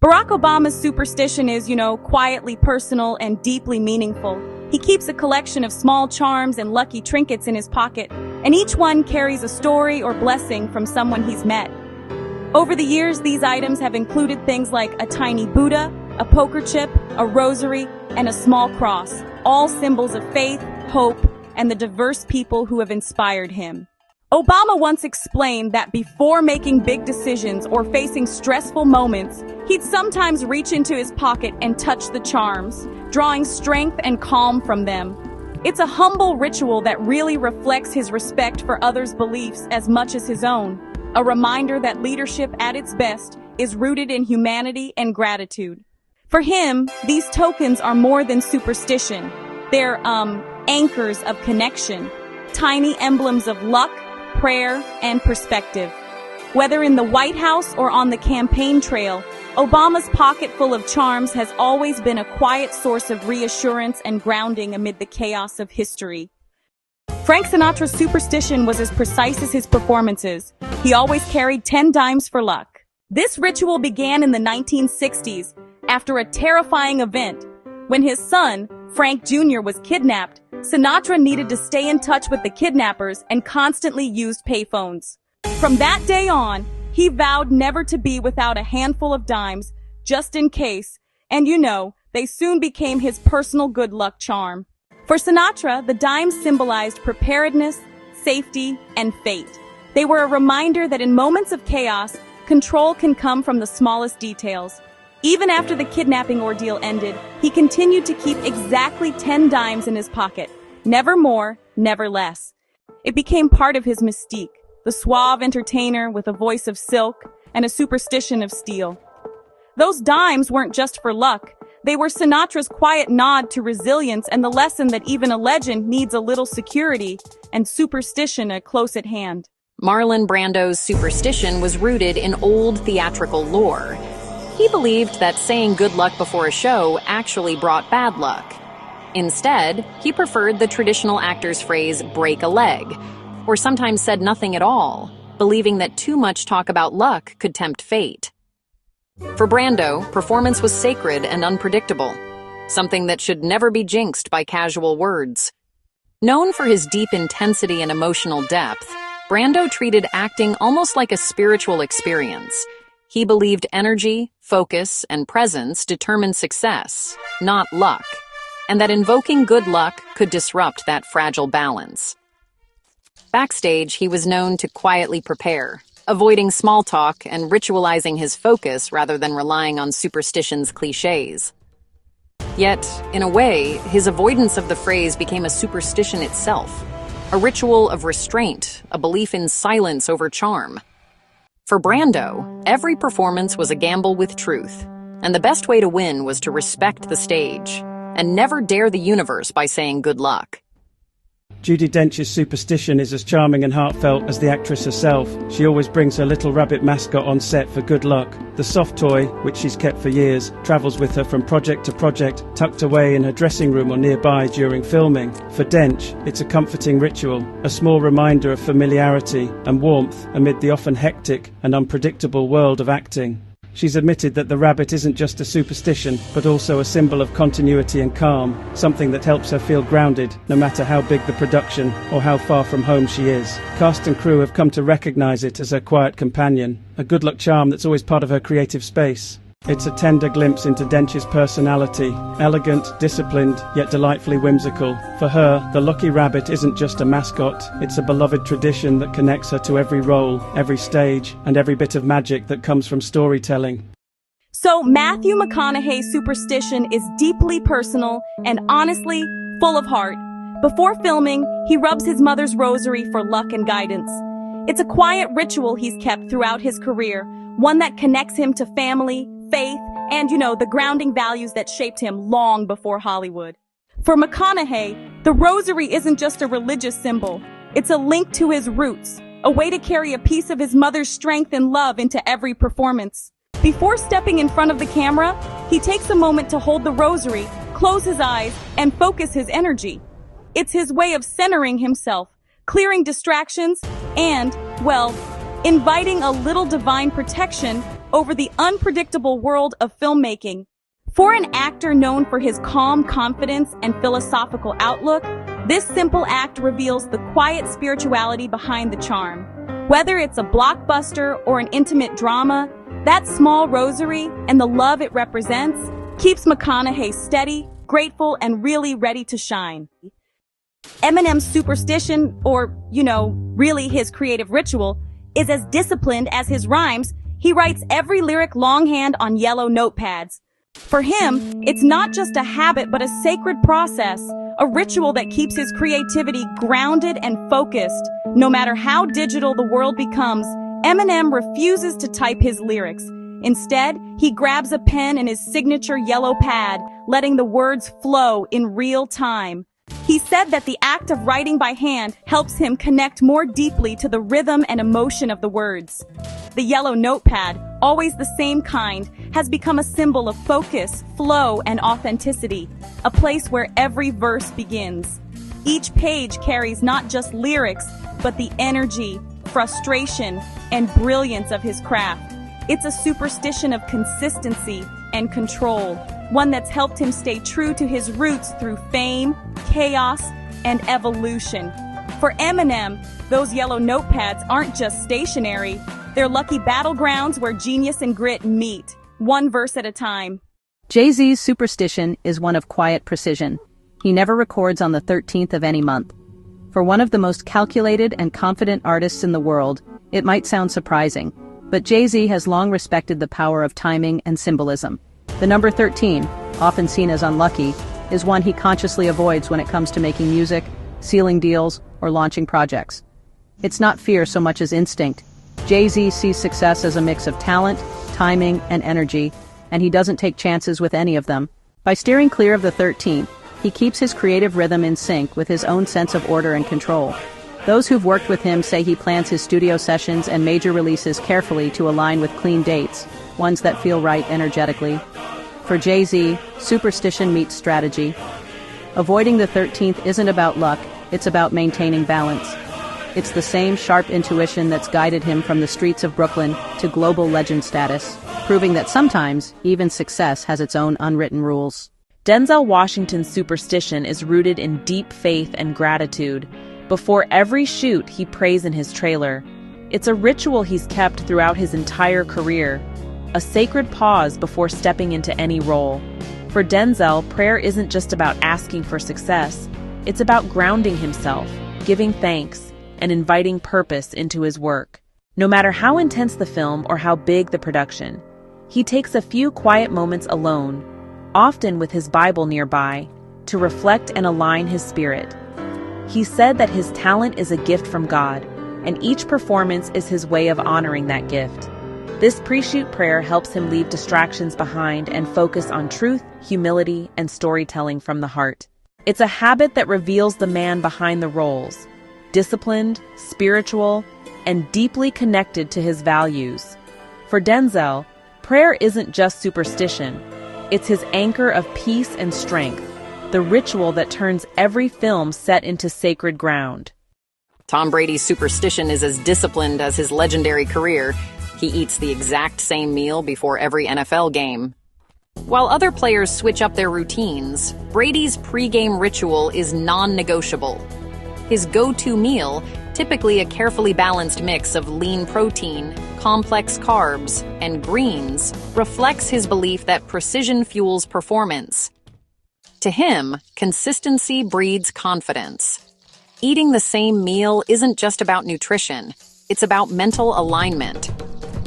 Barack Obama's superstition is, quietly personal and deeply meaningful. He keeps a collection of small charms and lucky trinkets in his pocket, and each one carries a story or blessing from someone he's met. Over the years, these items have included things like a tiny Buddha, a poker chip, a rosary, and a small cross, all symbols of faith, hope, and the diverse people who have inspired him. Obama once explained that before making big decisions or facing stressful moments, he'd sometimes reach into his pocket and touch the charms, drawing strength and calm from them. It's a humble ritual that really reflects his respect for others' beliefs as much as his own, a reminder that leadership at its best is rooted in humanity and gratitude. For him, these tokens are more than superstition. They're, anchors of connection, tiny emblems of luck, prayer, and perspective. Whether in the White House or on the campaign trail, Obama's pocket full of charms has always been a quiet source of reassurance and grounding amid the chaos of history. Frank Sinatra's superstition was as precise as his performances. He always carried 10 dimes for luck. This ritual began in the 1960s after a terrifying event. When his son, Frank Jr., was kidnapped, Sinatra needed to stay in touch with the kidnappers and constantly used payphones. From that day on, he vowed never to be without a handful of dimes, just in case, and they soon became his personal good luck charm. For Sinatra, the dimes symbolized preparedness, safety, and fate. They were a reminder that in moments of chaos, control can come from the smallest details. Even after the kidnapping ordeal ended, he continued to keep exactly 10 dimes in his pocket. Never more, never less. It became part of his mystique, the suave entertainer with a voice of silk and a superstition of steel. Those dimes weren't just for luck. They were Sinatra's quiet nod to resilience and the lesson that even a legend needs a little security and superstition close at hand. Marlon Brando's superstition was rooted in old theatrical lore. He believed that saying good luck before a show actually brought bad luck. Instead, he preferred the traditional actor's phrase, break a leg, or sometimes said nothing at all, believing that too much talk about luck could tempt fate. For Brando, performance was sacred and unpredictable, something that should never be jinxed by casual words. Known for his deep intensity and emotional depth, Brando treated acting almost like a spiritual experience. He believed energy, focus, and presence determined success, not luck, and that invoking good luck could disrupt that fragile balance. Backstage, he was known to quietly prepare, avoiding small talk and ritualizing his focus rather than relying on superstition's cliches. Yet, in a way, his avoidance of the phrase became a superstition itself, a ritual of restraint, a belief in silence over charm. For Brando, every performance was a gamble with truth, and the best way to win was to respect the stage and never dare the universe by saying good luck. Judi Dench's superstition is as charming and heartfelt as the actress herself. She always brings her little rabbit mascot on set for good luck. The soft toy, which she's kept for years, travels with her from project to project, tucked away in her dressing room or nearby during filming. For Dench, it's a comforting ritual, a small reminder of familiarity and warmth amid the often hectic and unpredictable world of acting. She's admitted that the rabbit isn't just a superstition, but also a symbol of continuity and calm, something that helps her feel grounded, no matter how big the production or how far from home she is. Cast and crew have come to recognize it as her quiet companion, a good luck charm that's always part of her creative space. It's a tender glimpse into Dench's personality, elegant, disciplined, yet delightfully whimsical. For her, the lucky rabbit isn't just a mascot, it's a beloved tradition that connects her to every role, every stage, and every bit of magic that comes from storytelling. So Matthew McConaughey's superstition is deeply personal and honestly full of heart. Before filming, he rubs his mother's rosary for luck and guidance. It's a quiet ritual he's kept throughout his career, one that connects him to family, faith, and, the grounding values that shaped him long before Hollywood. For McConaughey, the rosary isn't just a religious symbol. It's a link to his roots, a way to carry a piece of his mother's strength and love into every performance. Before stepping in front of the camera, he takes a moment to hold the rosary, close his eyes, and focus his energy. It's his way of centering himself, clearing distractions, and, inviting a little divine protection over the unpredictable world of filmmaking. For an actor known for his calm confidence and philosophical outlook, This simple act reveals the quiet spirituality behind the charm. Whether it's a blockbuster or an intimate drama, that small rosary and the love it represents keeps McConaughey steady, grateful, and really ready to shine. Eminem's superstition, or, really his creative ritual, is as disciplined as his rhymes. He writes every lyric longhand on yellow notepads. For him, it's not just a habit but a sacred process, a ritual that keeps his creativity grounded and focused. No matter how digital the world becomes, Eminem refuses to type his lyrics. Instead, he grabs a pen and his signature yellow pad, letting the words flow in real time. He said that the act of writing by hand helps him connect more deeply to the rhythm and emotion of the words. The yellow notepad, always the same kind, has become a symbol of focus, flow, and authenticity, a place where every verse begins. Each page carries not just lyrics, but the energy, frustration, and brilliance of his craft. It's a superstition of consistency and control, one that's helped him stay true to his roots through fame, chaos, and evolution. For Eminem, those yellow notepads aren't just stationery. They're lucky battlegrounds where genius and grit meet, one verse at a time. Jay-Z's superstition is one of quiet precision. He never records on the 13th of any month. For one of the most calculated and confident artists in the world, it might sound surprising, but Jay-Z has long respected the power of timing and symbolism. The number 13, often seen as unlucky, is one he consciously avoids when it comes to making music, sealing deals, or launching projects. It's not fear so much as instinct. Jay-Z sees success as a mix of talent, timing, and energy, and he doesn't take chances with any of them. By steering clear of the 13th, he keeps his creative rhythm in sync with his own sense of order and control. Those who've worked with him say he plans his studio sessions and major releases carefully to align with clean dates, ones that feel right energetically. For Jay-Z, superstition meets strategy. Avoiding the 13th isn't about luck, it's about maintaining balance. It's the same sharp intuition that's guided him from the streets of Brooklyn to global legend status, proving that sometimes even success has its own unwritten rules. Denzel Washington's superstition is rooted in deep faith and gratitude. Before every shoot, he prays in his trailer. It's a ritual he's kept throughout his entire career, a sacred pause before stepping into any role. For Denzel, prayer isn't just about asking for success. It's about grounding himself, giving thanks, and inviting purpose into his work. No matter how intense the film or how big the production, he takes a few quiet moments alone, often with his Bible nearby, to reflect and align his spirit. He said that his talent is a gift from God, and each performance is his way of honoring that gift. This pre-shoot prayer helps him leave distractions behind and focus on truth, humility, and storytelling from the heart. It's a habit that reveals the man behind the roles, disciplined, spiritual, and deeply connected to his values. For Denzel, prayer isn't just superstition. It's his anchor of peace and strength, the ritual that turns every film set into sacred ground. Tom Brady's superstition is as disciplined as his legendary career. He eats the exact same meal before every NFL game. While other players switch up their routines, Brady's pre-game ritual is non-negotiable. His go-to meal, typically a carefully balanced mix of lean protein, complex carbs, and greens, reflects his belief that precision fuels performance. To him, consistency breeds confidence. Eating the same meal isn't just about nutrition, it's about mental alignment.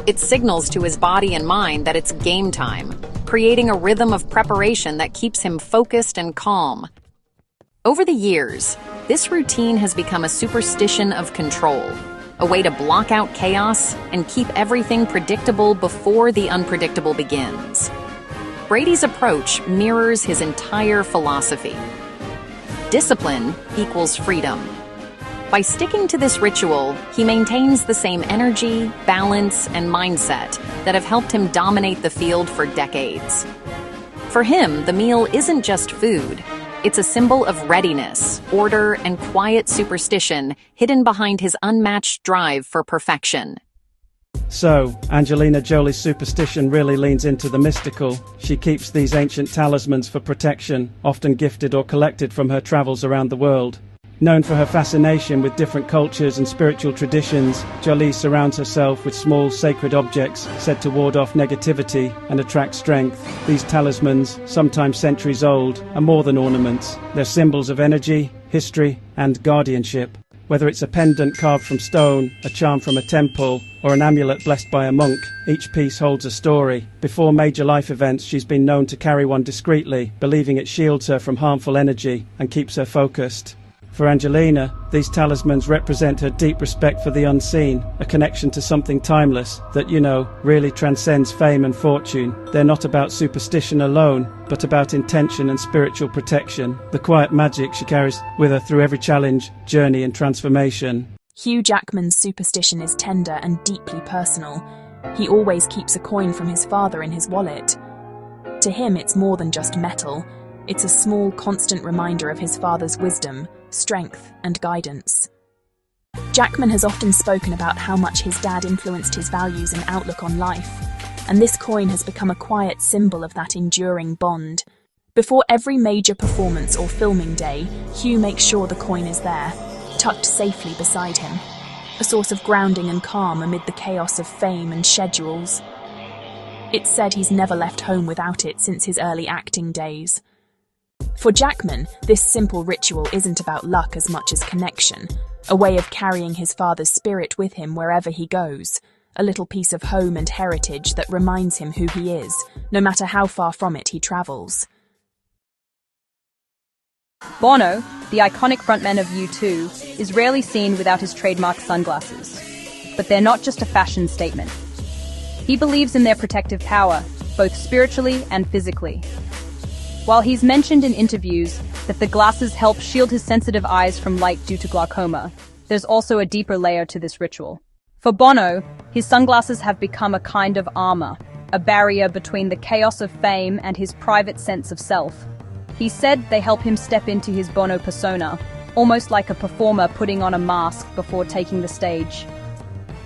It signals to his body and mind that it's game time, creating a rhythm of preparation that keeps him focused and calm. Over the years, this routine has become a superstition of control, a way to block out chaos and keep everything predictable before the unpredictable begins. Brady's approach mirrors his entire philosophy. Discipline equals freedom. By sticking to this ritual, he maintains the same energy, balance, and mindset that have helped him dominate the field for decades. For him, the meal isn't just food. It's a symbol of readiness, order, and quiet superstition hidden behind his unmatched drive for perfection. So, Angelina Jolie's superstition really leans into the mystical. She keeps these ancient talismans for protection, often gifted or collected from her travels around the world. Known for her fascination with different cultures and spiritual traditions, Jolie surrounds herself with small sacred objects said to ward off negativity and attract strength. These talismans, sometimes centuries old, are more than ornaments. They're symbols of energy, history, and guardianship. Whether it's a pendant carved from stone, a charm from a temple, or an amulet blessed by a monk, each piece holds a story. Before major life events, she's been known to carry one discreetly, believing it shields her from harmful energy and keeps her focused. For Angelina, these talismans represent her deep respect for the unseen, a connection to something timeless that, really transcends fame and fortune. They're not about superstition alone, but about intention and spiritual protection, the quiet magic she carries with her through every challenge, journey and transformation. Hugh Jackman's superstition is tender and deeply personal. He always keeps a coin from his father in his wallet. To him, it's more than just metal. It's a small, constant reminder of his father's wisdom, strength, and guidance. Jackman has often spoken about how much his dad influenced his values and outlook on life, and this coin has become a quiet symbol of that enduring bond. Before every major performance or filming day, Hugh makes sure the coin is there, tucked safely beside him, a source of grounding and calm amid the chaos of fame and schedules. It's said he's never left home without it since his early acting days. For Jackman, this simple ritual isn't about luck as much as connection, a way of carrying his father's spirit with him wherever he goes, a little piece of home and heritage that reminds him who he is, no matter how far from it he travels. Bono, the iconic frontman of U2, is rarely seen without his trademark sunglasses. But they're not just a fashion statement. He believes in their protective power, both spiritually and physically. While he's mentioned in interviews that the glasses help shield his sensitive eyes from light due to glaucoma, there's also a deeper layer to this ritual. For Bono, his sunglasses have become a kind of armor, a barrier between the chaos of fame and his private sense of self. He said they help him step into his Bono persona, almost like a performer putting on a mask before taking the stage.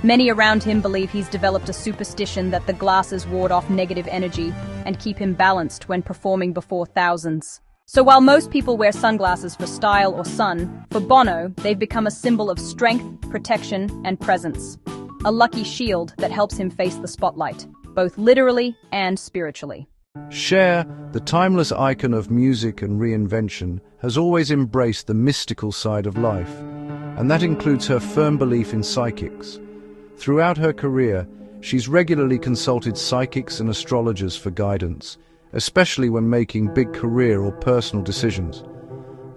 Many around him believe he's developed a superstition that the glasses ward off negative energy and keep him balanced when performing before thousands. So while most people wear sunglasses for style or sun, for Bono, they've become a symbol of strength, protection, and presence. A lucky shield that helps him face the spotlight, both literally and spiritually. Cher, the timeless icon of music and reinvention, has always embraced the mystical side of life, and that includes her firm belief in psychics. Throughout her career, she's regularly consulted psychics and astrologers for guidance, especially when making big career or personal decisions.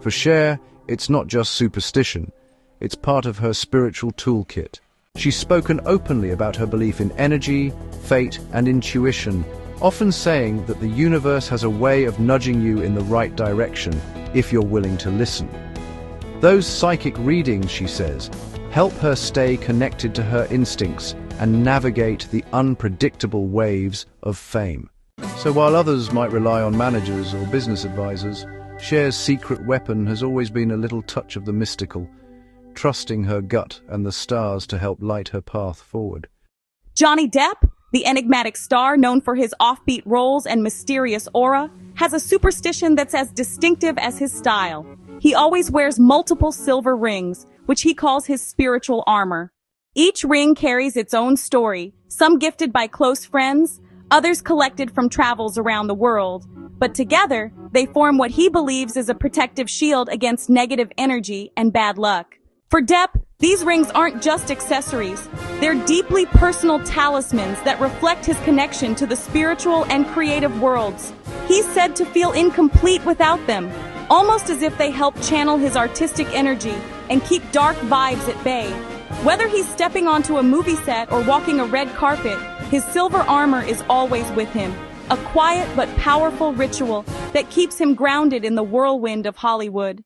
For Cher, it's not just superstition, it's part of her spiritual toolkit. She's spoken openly about her belief in energy, fate, and intuition, often saying that the universe has a way of nudging you in the right direction if you're willing to listen. Those psychic readings, she says, help her stay connected to her instincts and navigate the unpredictable waves of fame. So while others might rely on managers or business advisors, Cher's secret weapon has always been a little touch of the mystical, trusting her gut and the stars to help light her path forward. Johnny Depp, the enigmatic star known for his offbeat roles and mysterious aura, has a superstition that's as distinctive as his style. He always wears multiple silver rings, which he calls his spiritual armor. Each ring carries its own story, some gifted by close friends, others collected from travels around the world. But together, they form what he believes is a protective shield against negative energy and bad luck. For Depp, these rings aren't just accessories. They're deeply personal talismans that reflect his connection to the spiritual and creative worlds. He's said to feel incomplete without them, almost as if they help channel his artistic energy and keep dark vibes at bay. Whether he's stepping onto a movie set or walking a red carpet, his silver armor is always with him, a quiet but powerful ritual that keeps him grounded in the whirlwind of Hollywood.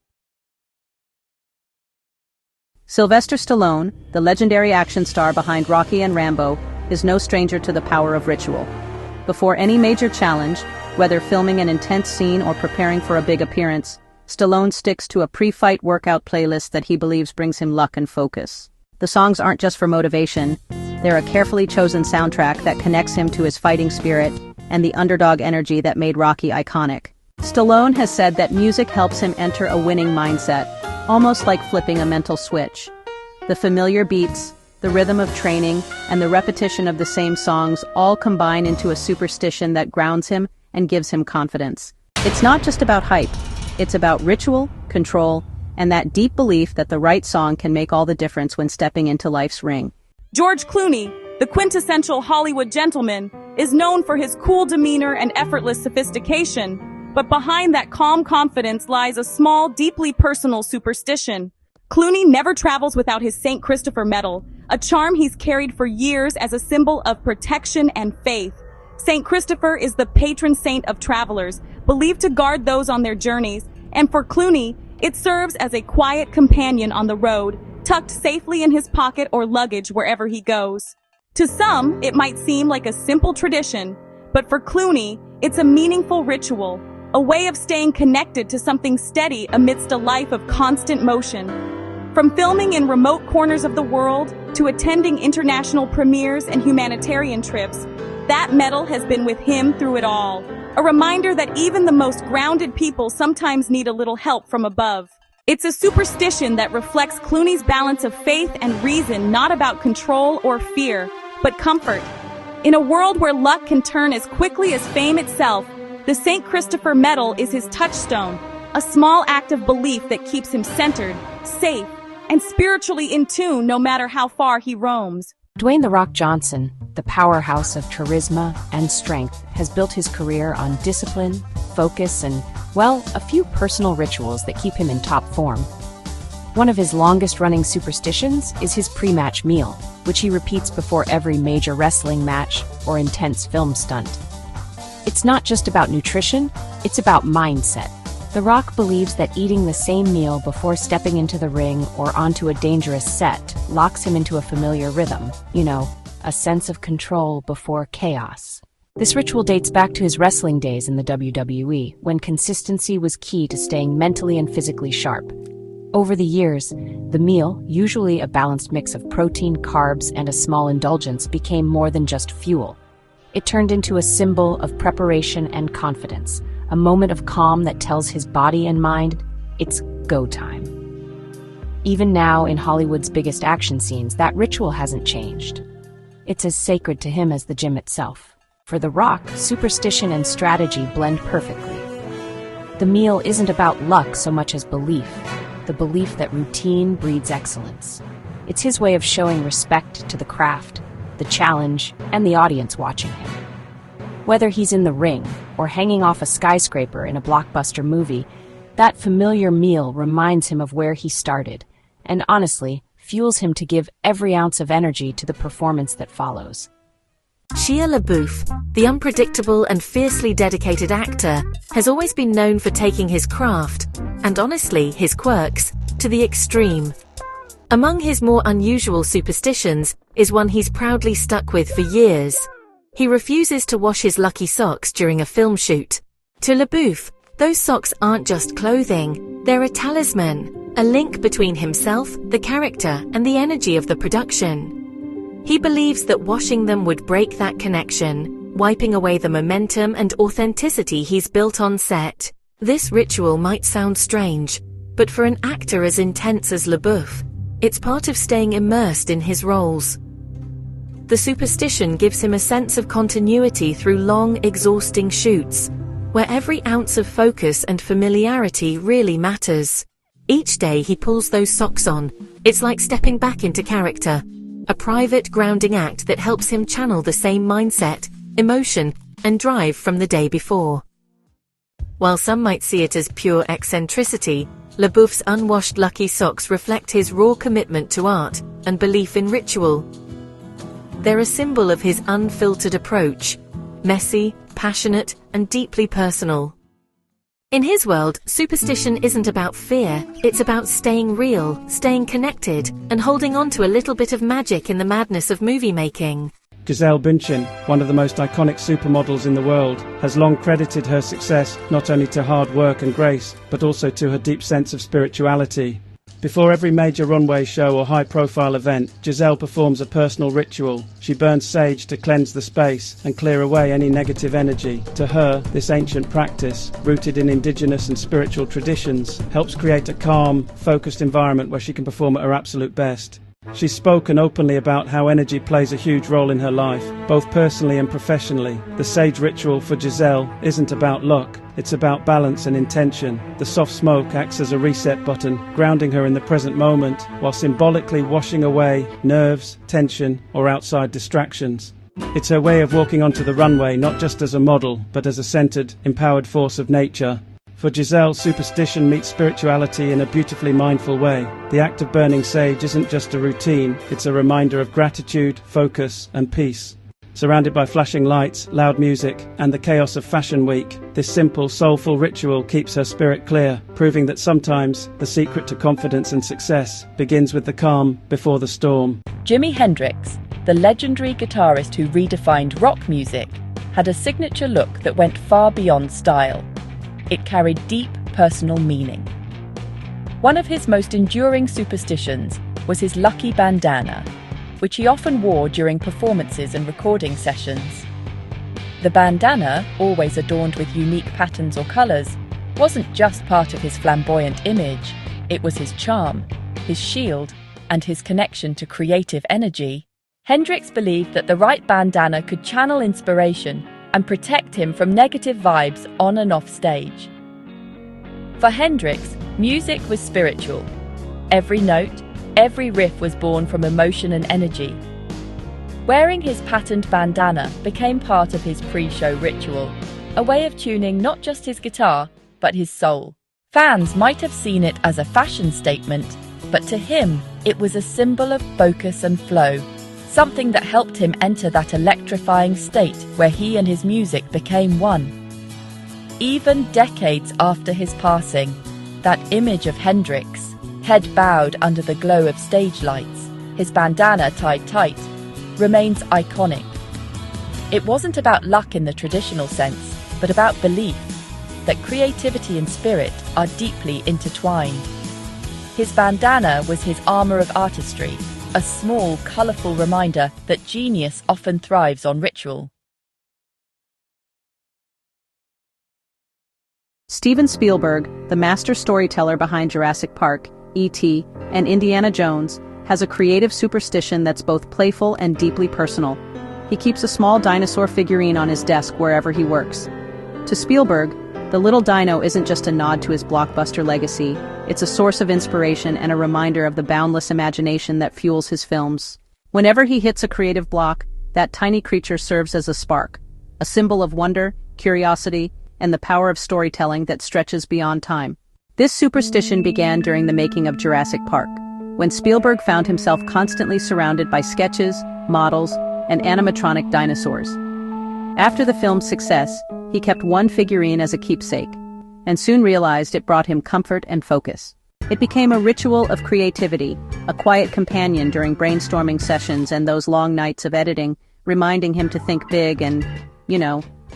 Sylvester Stallone, the legendary action star behind Rocky and Rambo, is no stranger to the power of ritual. Before any major challenge, whether filming an intense scene or preparing for a big appearance, Stallone sticks to a pre-fight workout playlist that he believes brings him luck and focus. The songs aren't just for motivation, they're a carefully chosen soundtrack that connects him to his fighting spirit and the underdog energy that made Rocky iconic. Stallone has said that music helps him enter a winning mindset, almost like flipping a mental switch. The familiar beats, the rhythm of training, and the repetition of the same songs all combine into a superstition that grounds him and gives him confidence. It's not just about hype. It's about ritual, control, and that deep belief that the right song can make all the difference when stepping into life's ring. George Clooney, the quintessential Hollywood gentleman, is known for his cool demeanor and effortless sophistication, but behind that calm confidence lies a small, deeply personal superstition. Clooney never travels without his St. Christopher medal, a charm he's carried for years as a symbol of protection and faith. St. Christopher is the patron saint of travelers, believed to guard those on their journeys, and for Clooney, it serves as a quiet companion on the road, tucked safely in his pocket or luggage wherever he goes. To some, it might seem like a simple tradition, but for Clooney, it's a meaningful ritual, a way of staying connected to something steady amidst a life of constant motion. From filming in remote corners of the world to attending international premieres and humanitarian trips, that medal has been with him through it all. A reminder that even the most grounded people sometimes need a little help from above. It's a superstition that reflects Clooney's balance of faith and reason, not about control or fear, but comfort. In a world where luck can turn as quickly as fame itself, the St. Christopher medal is his touchstone, a small act of belief that keeps him centered, safe, and spiritually in tune no matter how far he roams. Dwayne The Rock Johnson, the powerhouse of charisma and strength, has built his career on discipline, focus, and, well, a few personal rituals that keep him in top form. One of his longest-running superstitions is his pre-match meal, which he repeats before every major wrestling match or intense film stunt. It's not just about nutrition, it's about mindset. The Rock believes that eating the same meal before stepping into the ring or onto a dangerous set locks him into a familiar rhythm, a sense of control before chaos. This ritual dates back to his wrestling days in the WWE, when consistency was key to staying mentally and physically sharp. Over the years, the meal, usually a balanced mix of protein, carbs, and a small indulgence, became more than just fuel. It turned into a symbol of preparation and confidence, a moment of calm that tells his body and mind, it's go time. Even now, in Hollywood's biggest action scenes, that ritual hasn't changed. It's as sacred to him as the gym itself. For The Rock, superstition and strategy blend perfectly. The meal isn't about luck so much as belief, the belief that routine breeds excellence. It's his way of showing respect to the craft, the challenge, and the audience watching him. Whether he's in the ring or hanging off a skyscraper in a blockbuster movie, that familiar meal reminds him of where he started, and honestly, fuels him to give every ounce of energy to the performance that follows. Shia LaBeouf, the unpredictable and fiercely dedicated actor, has always been known for taking his craft, and honestly, his quirks, to the extreme. Among his more unusual superstitions is one he's proudly stuck with for years. He refuses to wash his lucky socks during a film shoot. To LaBeouf, those socks aren't just clothing, they're a talisman, a link between himself, the character, and the energy of the production. He believes that washing them would break that connection, wiping away the momentum and authenticity he's built on set. This ritual might sound strange, but for an actor as intense as LaBeouf, it's part of staying immersed in his roles. The superstition gives him a sense of continuity through long, exhausting shoots, where every ounce of focus and familiarity really matters. Each day he pulls those socks on, it's like stepping back into character, a private grounding act that helps him channel the same mindset, emotion, and drive from the day before. While some might see it as pure eccentricity, LaBeouf's unwashed lucky socks reflect his raw commitment to art and belief in ritual. They're a symbol of his unfiltered approach, messy, passionate, and deeply personal. In his world, superstition isn't about fear, it's about staying real, staying connected, and holding on to a little bit of magic in the madness of movie making. Gisele Bündchen, one of the most iconic supermodels in the world, has long credited her success not only to hard work and grace, but also to her deep sense of spirituality. Before every major runway show or high-profile event, Gisele performs a personal ritual. She burns sage to cleanse the space and clear away any negative energy. To her, this ancient practice, rooted in indigenous and spiritual traditions, helps create a calm, focused environment where she can perform at her absolute best. She's spoken openly about how energy plays a huge role in her life, both personally and professionally. The sage ritual for Gisele isn't about luck, it's about balance and intention. The soft smoke acts as a reset button, grounding her in the present moment, while symbolically washing away nerves, tension, or outside distractions. It's her way of walking onto the runway not just as a model, but as a centered, empowered force of nature. For Gisele, superstition meets spirituality in a beautifully mindful way. The act of burning sage isn't just a routine, it's a reminder of gratitude, focus, and peace. Surrounded by flashing lights, loud music, and the chaos of Fashion Week, this simple, soulful ritual keeps her spirit clear, proving that sometimes the secret to confidence and success begins with the calm before the storm. Jimi Hendrix, the legendary guitarist who redefined rock music, had a signature look that went far beyond style. It carried deep personal meaning. One of his most enduring superstitions was his lucky bandana, which he often wore during performances and recording sessions. The bandana, always adorned with unique patterns or colours, wasn't just part of his flamboyant image, it was his charm, his shield, and his connection to creative energy. Hendrix believed that the right bandana could channel inspiration and protect him from negative vibes on and off stage. For Hendrix, music was spiritual. Every note, every riff was born from emotion and energy. Wearing his patterned bandana became part of his pre-show ritual, a way of tuning not just his guitar, but his soul. Fans might have seen it as a fashion statement, but to him, it was a symbol of focus and flow, something that helped him enter that electrifying state where he and his music became one. Even decades after his passing, that image of Hendrix, head bowed under the glow of stage lights, his bandana tied tight, remains iconic. It wasn't about luck in the traditional sense, but about belief that creativity and spirit are deeply intertwined. His bandana was his armor of artistry, a small, colourful reminder that genius often thrives on ritual. Steven Spielberg, the master storyteller behind Jurassic Park, E.T., and Indiana Jones, has a creative superstition that's both playful and deeply personal. He keeps a small dinosaur figurine on his desk wherever he works. To Spielberg, the little dino isn't just a nod to his blockbuster legacy, it's a source of inspiration and a reminder of the boundless imagination that fuels his films. Whenever he hits a creative block, that tiny creature serves as a spark, a symbol of wonder, curiosity, and the power of storytelling that stretches beyond time. This superstition began during the making of Jurassic Park, when Spielberg found himself constantly surrounded by sketches, models, and animatronic dinosaurs. After the film's success, he kept one figurine as a keepsake, and soon realized it brought him comfort and focus. It became a ritual of creativity, a quiet companion during brainstorming sessions and those long nights of editing, reminding him to think big and,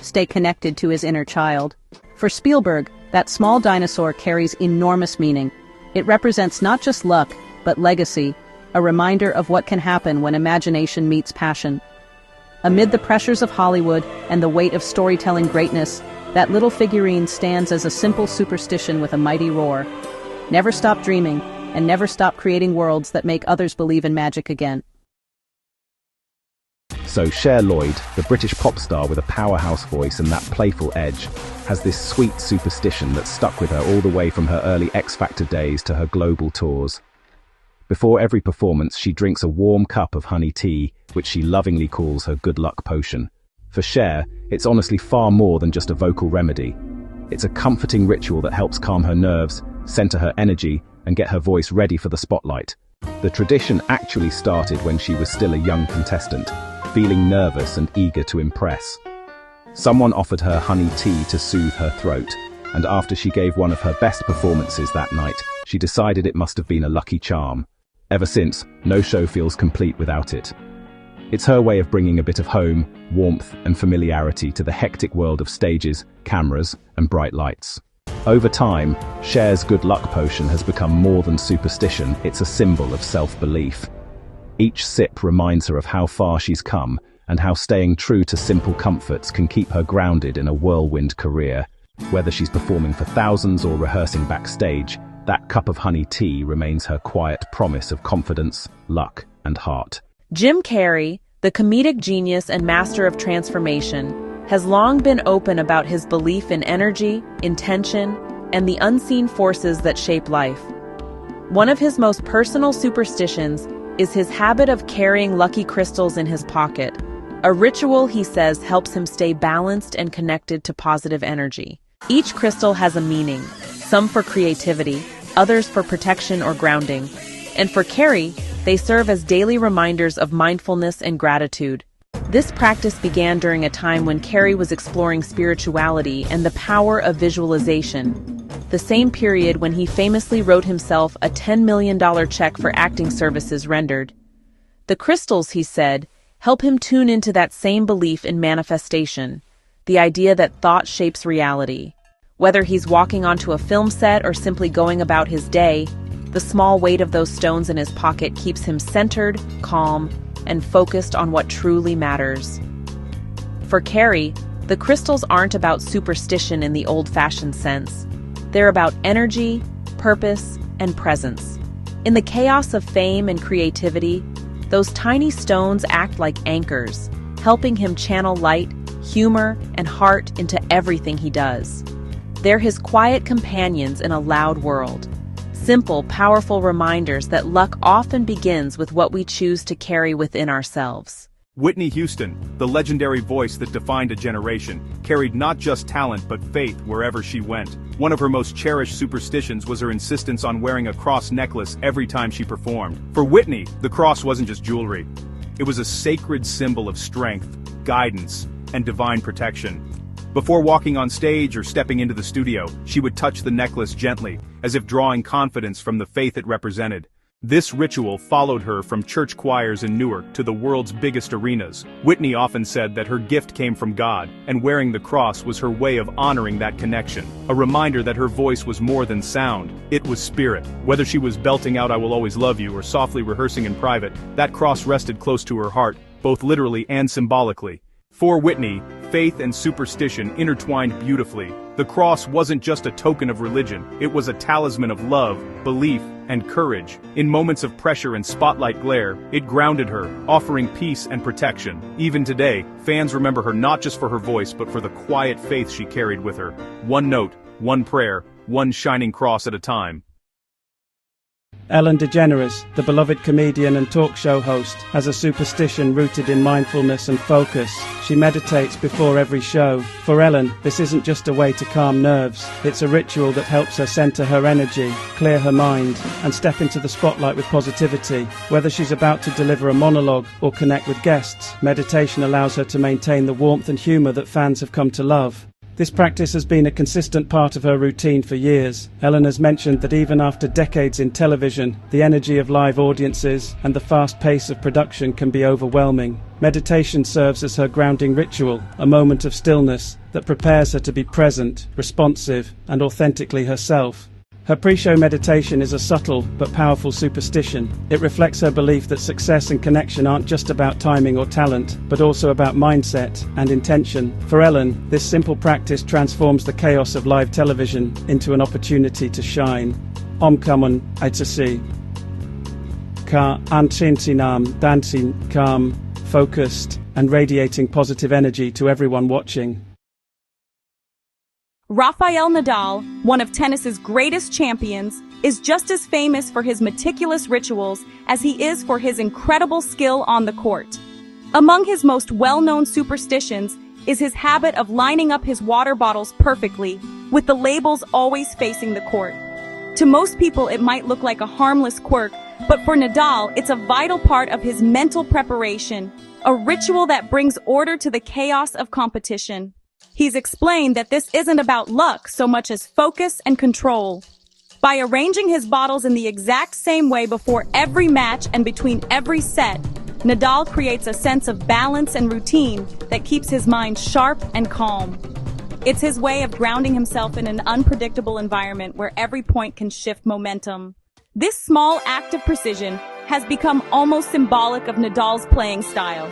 stay connected to his inner child. For Spielberg, that small dinosaur carries enormous meaning. It represents not just luck, but legacy, a reminder of what can happen when imagination meets passion. Amid the pressures of Hollywood and the weight of storytelling greatness, that little figurine stands as a simple superstition with a mighty roar. Never stop dreaming, and never stop creating worlds that make others believe in magic again. So Cher Lloyd, the British pop star with a powerhouse voice and that playful edge, has this sweet superstition that stuck with her all the way from her early X Factor days to her global tours. Before every performance, she drinks a warm cup of honey tea, which she lovingly calls her good luck potion. For Cher, it's honestly far more than just a vocal remedy. It's a comforting ritual that helps calm her nerves, center her energy, and get her voice ready for the spotlight. The tradition actually started when she was still a young contestant, feeling nervous and eager to impress. Someone offered her honey tea to soothe her throat, and after she gave one of her best performances that night, she decided it must have been a lucky charm. Ever since, no show feels complete without it. It's her way of bringing a bit of home, warmth, and familiarity to the hectic world of stages, cameras, and bright lights. Over time, Cher's good luck potion has become more than superstition, it's a symbol of self-belief. Each sip reminds her of how far she's come, and how staying true to simple comforts can keep her grounded in a whirlwind career. Whether she's performing for thousands or rehearsing backstage, that cup of honey tea remains her quiet promise of confidence, luck, and heart. Jim Carrey, the comedic genius and master of transformation, has long been open about his belief in energy, intention, and the unseen forces that shape life. One of his most personal superstitions is his habit of carrying lucky crystals in his pocket, a ritual he says helps him stay balanced and connected to positive energy. Each crystal has a meaning, some for creativity, others for protection or grounding. And for Carrey, they serve as daily reminders of mindfulness and gratitude. This practice began during a time when Carrey was exploring spirituality and the power of visualization, the same period when he famously wrote himself a $10 million check for acting services rendered. The crystals, he said, help him tune into that same belief in manifestation, the idea that thought shapes reality. Whether he's walking onto a film set or simply going about his day, the small weight of those stones in his pocket keeps him centered, calm, and focused on what truly matters. For Carrey, the crystals aren't about superstition in the old-fashioned sense. They're about energy, purpose, and presence. In the chaos of fame and creativity, those tiny stones act like anchors, helping him channel light, humor, and heart into everything he does. They're his quiet companions in a loud world. Simple, powerful reminders that luck often begins with what we choose to carry within ourselves. Whitney Houston, the legendary voice that defined a generation, carried not just talent but faith wherever she went. One of her most cherished superstitions was her insistence on wearing a cross necklace every time she performed. For Whitney, the cross wasn't just jewelry. It was a sacred symbol of strength, guidance, and divine protection. Before walking on stage or stepping into the studio, she would touch the necklace gently, as if drawing confidence from the faith it represented. This ritual followed her from church choirs in Newark to the world's biggest arenas. Whitney often said that her gift came from God, and wearing the cross was her way of honoring that connection. A reminder that her voice was more than sound, it was spirit. Whether she was belting out "I Will Always Love You" or softly rehearsing in private, that cross rested close to her heart, both literally and symbolically. For Whitney, faith and superstition intertwined beautifully. The cross wasn't just a token of religion, it was a talisman of love, belief, and courage. In moments of pressure and spotlight glare, it grounded her, offering peace and protection. Even today, fans remember her not just for her voice but for the quiet faith she carried with her. One note, one prayer, one shining cross at a time. Ellen DeGeneres, the beloved comedian and talk show host, has a superstition rooted in mindfulness and focus. She meditates before every show. For Ellen, this isn't just a way to calm nerves. It's a ritual that helps her center her energy, clear her mind, and step into the spotlight with positivity. Whether she's about to deliver a monologue or connect with guests, meditation allows her to maintain the warmth and humor that fans have come to love. This practice has been a consistent part of her routine for years. Ellen has mentioned that even after decades in television, the energy of live audiences and the fast pace of production can be overwhelming. Meditation serves as her grounding ritual, a moment of stillness that prepares her to be present, responsive, and authentically herself. Her pre-show meditation is a subtle but powerful superstition. It reflects her belief that success and connection aren't just about timing or talent, but also about mindset and intention. For Ellen, this simple practice transforms the chaos of live television into an opportunity to shine. Omkaman Aitasi. Ka Antintinam dancing calm, focused, and radiating positive energy to everyone watching. Rafael Nadal, one of tennis's greatest champions, is just as famous for his meticulous rituals as he is for his incredible skill on the court. Among his most well-known superstitions is his habit of lining up his water bottles perfectly, with the labels always facing the court. To most people, it might look like a harmless quirk, but for Nadal, it's a vital part of his mental preparation, a ritual that brings order to the chaos of competition. He's explained that this isn't about luck so much as focus and control. By arranging his bottles in the exact same way before every match and between every set, Nadal creates a sense of balance and routine that keeps his mind sharp and calm. It's his way of grounding himself in an unpredictable environment where every point can shift momentum. This small act of precision has become almost symbolic of Nadal's playing style.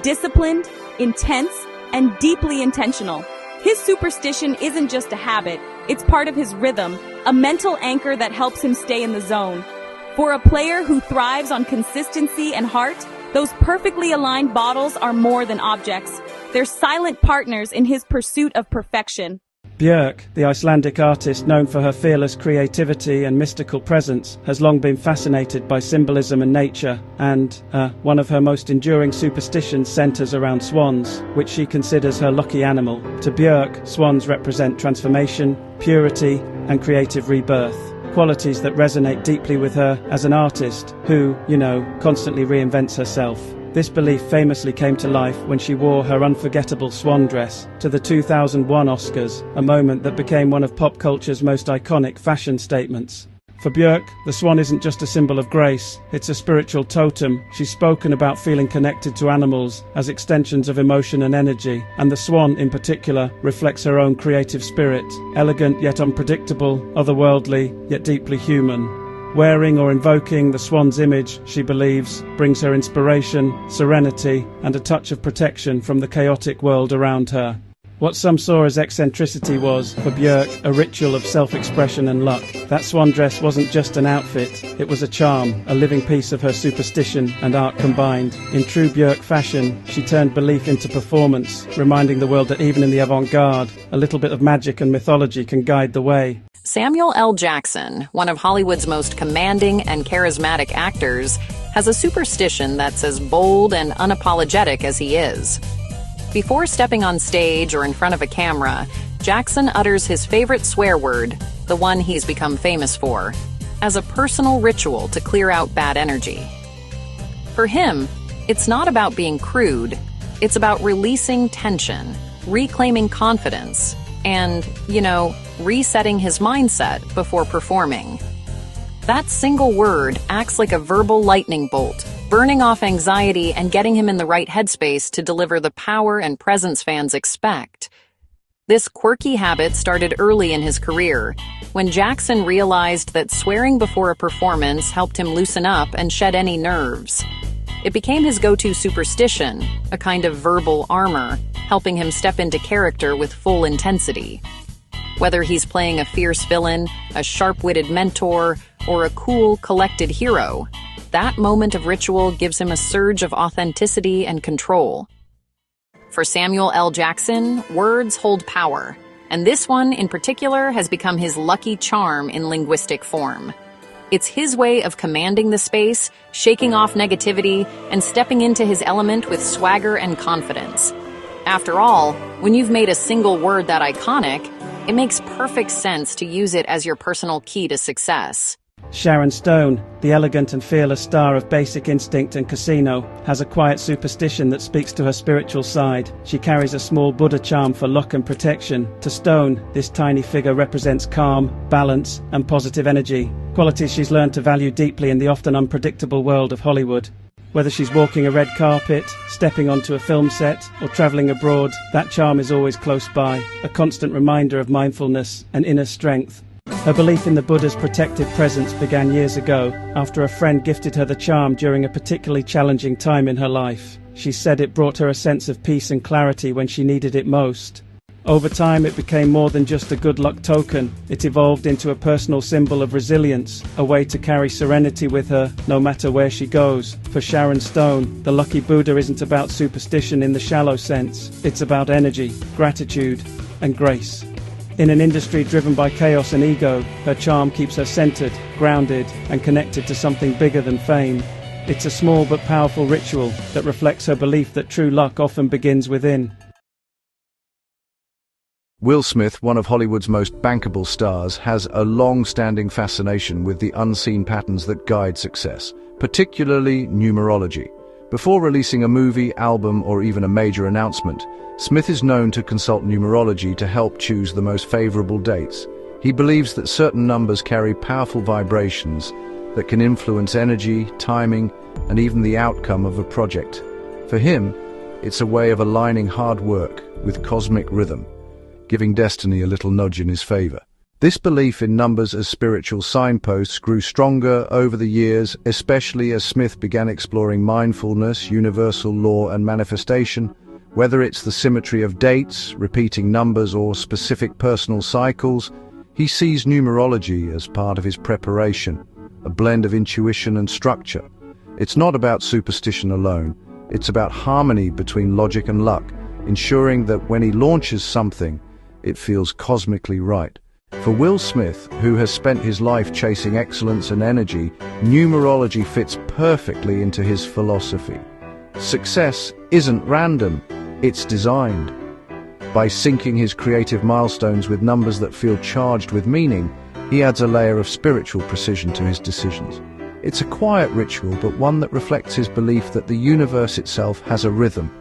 Disciplined, intense, and deeply intentional. His superstition isn't just a habit, it's part of his rhythm, a mental anchor that helps him stay in the zone. For a player who thrives on consistency and heart, those perfectly aligned bottles are more than objects. They're silent partners in his pursuit of perfection. Björk, the Icelandic artist known for her fearless creativity and mystical presence, has long been fascinated by symbolism and nature, and one of her most enduring superstitions centers around swans, which she considers her lucky animal. To Björk, swans represent transformation, purity, and creative rebirth, qualities that resonate deeply with her as an artist who, constantly reinvents herself. This belief famously came to life when she wore her unforgettable swan dress to the 2001 Oscars, a moment that became one of pop culture's most iconic fashion statements. For Björk, the swan isn't just a symbol of grace, it's a spiritual totem. She's spoken about feeling connected to animals as extensions of emotion and energy, and the swan in particular reflects her own creative spirit, elegant yet unpredictable, otherworldly yet deeply human. Wearing or invoking the swan's image, she believes, brings her inspiration, serenity, and a touch of protection from the chaotic world around her. What some saw as eccentricity was, for Björk, a ritual of self-expression and luck. That swan dress wasn't just an outfit, it was a charm, a living piece of her superstition and art combined. In true Björk fashion, she turned belief into performance, reminding the world that even in the avant-garde, a little bit of magic and mythology can guide the way. Samuel L. Jackson, one of Hollywood's most commanding and charismatic actors, has a superstition that's as bold and unapologetic as he is. Before stepping on stage or in front of a camera, Jackson utters his favorite swear word, the one he's become famous for, as a personal ritual to clear out bad energy. For him, it's not about being crude, it's about releasing tension, reclaiming confidence, and, resetting his mindset before performing. That single word acts like a verbal lightning bolt, burning off anxiety and getting him in the right headspace to deliver the power and presence fans expect. This quirky habit started early in his career, when Jackson realized that swearing before a performance helped him loosen up and shed any nerves. It became his go-to superstition, a kind of verbal armor, helping him step into character with full intensity. Whether he's playing a fierce villain, a sharp-witted mentor, or a cool, collected hero, that moment of ritual gives him a surge of authenticity and control. For Samuel L. Jackson, words hold power, and this one in particular has become his lucky charm in linguistic form. It's his way of commanding the space, shaking off negativity, and stepping into his element with swagger and confidence. After all, when you've made a single word that iconic, it makes perfect sense to use it as your personal key to success. Sharon Stone, the elegant and fearless star of Basic Instinct and Casino, has a quiet superstition that speaks to her spiritual side. She carries a small Buddha charm for luck and protection. To Stone, this tiny figure represents calm, balance, and positive energy, qualities she's learned to value deeply in the often unpredictable world of Hollywood. Whether she's walking a red carpet, stepping onto a film set, or traveling abroad, that charm is always close by, a constant reminder of mindfulness and inner strength. Her belief in the Buddha's protective presence began years ago, after a friend gifted her the charm during a particularly challenging time in her life. She said it brought her a sense of peace and clarity when she needed it most. Over time, it became more than just a good luck token. It evolved into a personal symbol of resilience, a way to carry serenity with her no matter where she goes. For Sharon Stone, the lucky Buddha isn't about superstition in the shallow sense. It's about energy, gratitude, and grace. In an industry driven by chaos and ego, her charm keeps her centered, grounded, and connected to something bigger than fame. It's a small but powerful ritual that reflects her belief that true luck often begins within. Will Smith, one of Hollywood's most bankable stars, has a long-standing fascination with the unseen patterns that guide success, particularly numerology. Before releasing a movie, album, or even a major announcement, Smith is known to consult numerology to help choose the most favorable dates. He believes that certain numbers carry powerful vibrations that can influence energy, timing, and even the outcome of a project. For him, it's a way of aligning hard work with cosmic rhythm, giving destiny a little nudge in his favor. This belief in numbers as spiritual signposts grew stronger over the years, especially as Smith began exploring mindfulness, universal law, and manifestation. Whether it's the symmetry of dates, repeating numbers, or specific personal cycles, he sees numerology as part of his preparation, a blend of intuition and structure. It's not about superstition alone, it's about harmony between logic and luck, ensuring that when he launches something, it feels cosmically right. For Will Smith, who has spent his life chasing excellence and energy, numerology fits perfectly into his philosophy. Success isn't random, it's designed. By syncing his creative milestones with numbers that feel charged with meaning, he adds a layer of spiritual precision to his decisions. It's a quiet ritual, but one that reflects his belief that the universe itself has a rhythm,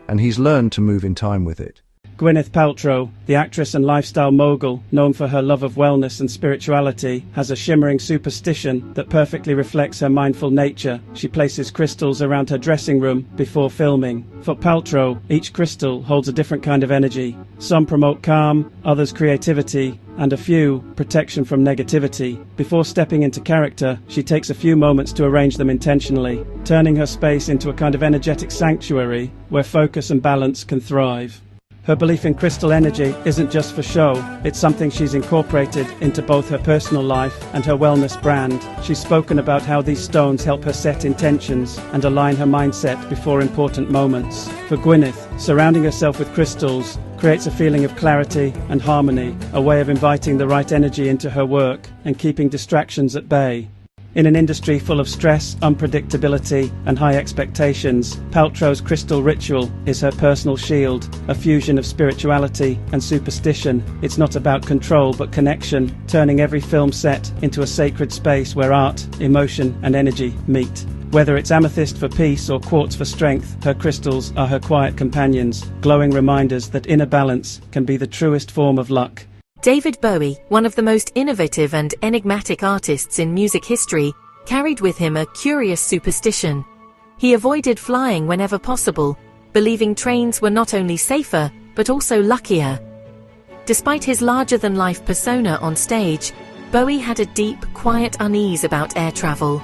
and he's learned to move in time with it. Gwyneth Paltrow, the actress and lifestyle mogul known for her love of wellness and spirituality, has a shimmering superstition that perfectly reflects her mindful nature. She places crystals around her dressing room before filming. For Paltrow, each crystal holds a different kind of energy. Some promote calm, others creativity, and a few protection from negativity. Before stepping into character, she takes a few moments to arrange them intentionally, turning her space into a kind of energetic sanctuary where focus and balance can thrive. Her belief in crystal energy isn't just for show, it's something she's incorporated into both her personal life and her wellness brand. She's spoken about how these stones help her set intentions and align her mindset before important moments. For Gwyneth, surrounding herself with crystals creates a feeling of clarity and harmony, a way of inviting the right energy into her work and keeping distractions at bay. In an industry full of stress, unpredictability, and high expectations, Paltrow's crystal ritual is her personal shield, a fusion of spirituality and superstition. It's not about control but connection, turning every film set into a sacred space where art, emotion, and energy meet. Whether it's amethyst for peace or quartz for strength, her crystals are her quiet companions, glowing reminders that inner balance can be the truest form of luck. David Bowie, one of the most innovative and enigmatic artists in music history, carried with him a curious superstition. He avoided flying whenever possible, believing trains were not only safer, but also luckier. Despite his larger-than-life persona on stage, Bowie had a deep, quiet unease about air travel,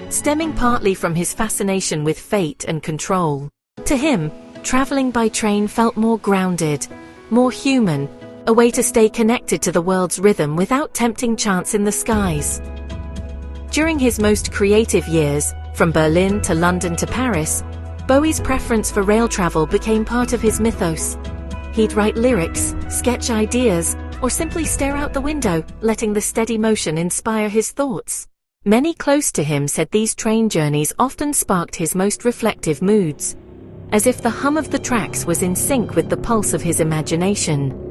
stemming partly from his fascination with fate and control. To him, traveling by train felt more grounded, more human, a way to stay connected to the world's rhythm without tempting chance in the skies. During his most creative years, from Berlin to London to Paris, Bowie's preference for rail travel became part of his mythos. He'd write lyrics, sketch ideas, or simply stare out the window, letting the steady motion inspire his thoughts. Many close to him said these train journeys often sparked his most reflective moods, as if the hum of the tracks was in sync with the pulse of his imagination.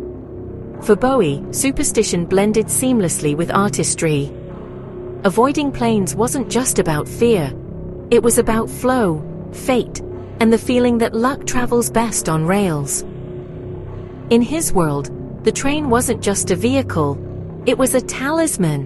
For Bowie, superstition blended seamlessly with artistry. Avoiding planes wasn't just about fear. It was about flow, fate, and the feeling that luck travels best on rails. In his world, the train wasn't just a vehicle, it was a talisman,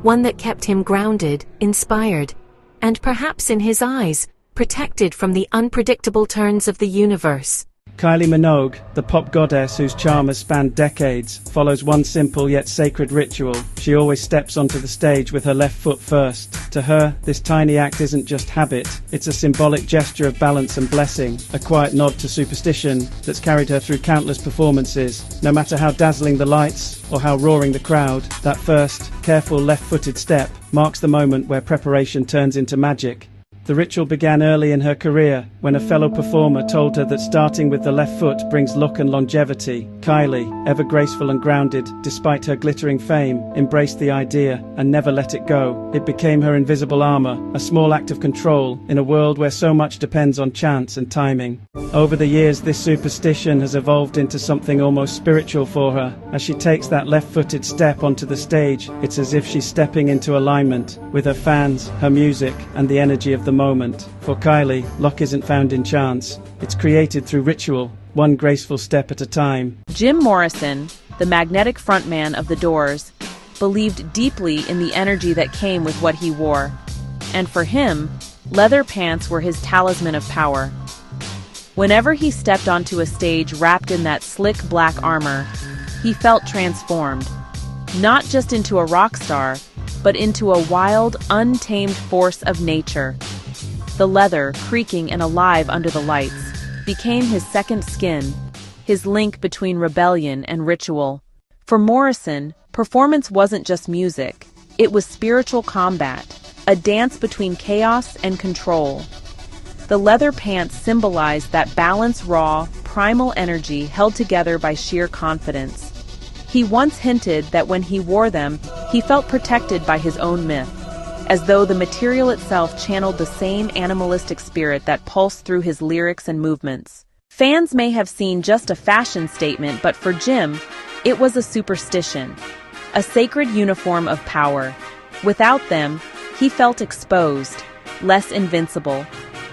one that kept him grounded, inspired, and perhaps in his eyes, protected from the unpredictable turns of the universe. Kylie Minogue, the pop goddess whose charm has spanned decades, follows one simple yet sacred ritual. She always steps onto the stage with her left foot first. To her, this tiny act isn't just habit, it's a symbolic gesture of balance and blessing, a quiet nod to superstition that's carried her through countless performances. No matter how dazzling the lights or how roaring the crowd, that first, careful left-footed step marks the moment where preparation turns into magic. The ritual began early in her career, when a fellow performer told her that starting with the left foot brings luck and longevity. Kylie, ever graceful and grounded despite her glittering fame, embraced the idea and never let it go. It became her invisible armor, a small act of control in a world where so much depends on chance and timing. Over the years, this superstition has evolved into something almost spiritual for her. As she takes that left-footed step onto the stage, it's as if she's stepping into alignment with her fans, her music, and the energy of the moment. For Kylie, luck isn't found in chance. It's created through ritual, one graceful step at a time. Jim Morrison, the magnetic frontman of The Doors, believed deeply in the energy that came with what he wore. And for him, leather pants were his talisman of power. Whenever he stepped onto a stage wrapped in that slick black armor, he felt transformed, not just into a rock star, but into a wild, untamed force of nature. The leather, creaking and alive under the lights, became his second skin, his link between rebellion and ritual. For Morrison, performance wasn't just music, it was spiritual combat, a dance between chaos and control. The leather pants symbolized that balanced, raw, primal energy held together by sheer confidence. He once hinted that when he wore them, he felt protected by his own myth, as though the material itself channeled the same animalistic spirit that pulsed through his lyrics and movements. Fans may have seen just a fashion statement, but for Jim, it was a superstition, a sacred uniform of power. Without them, he felt exposed, less invincible.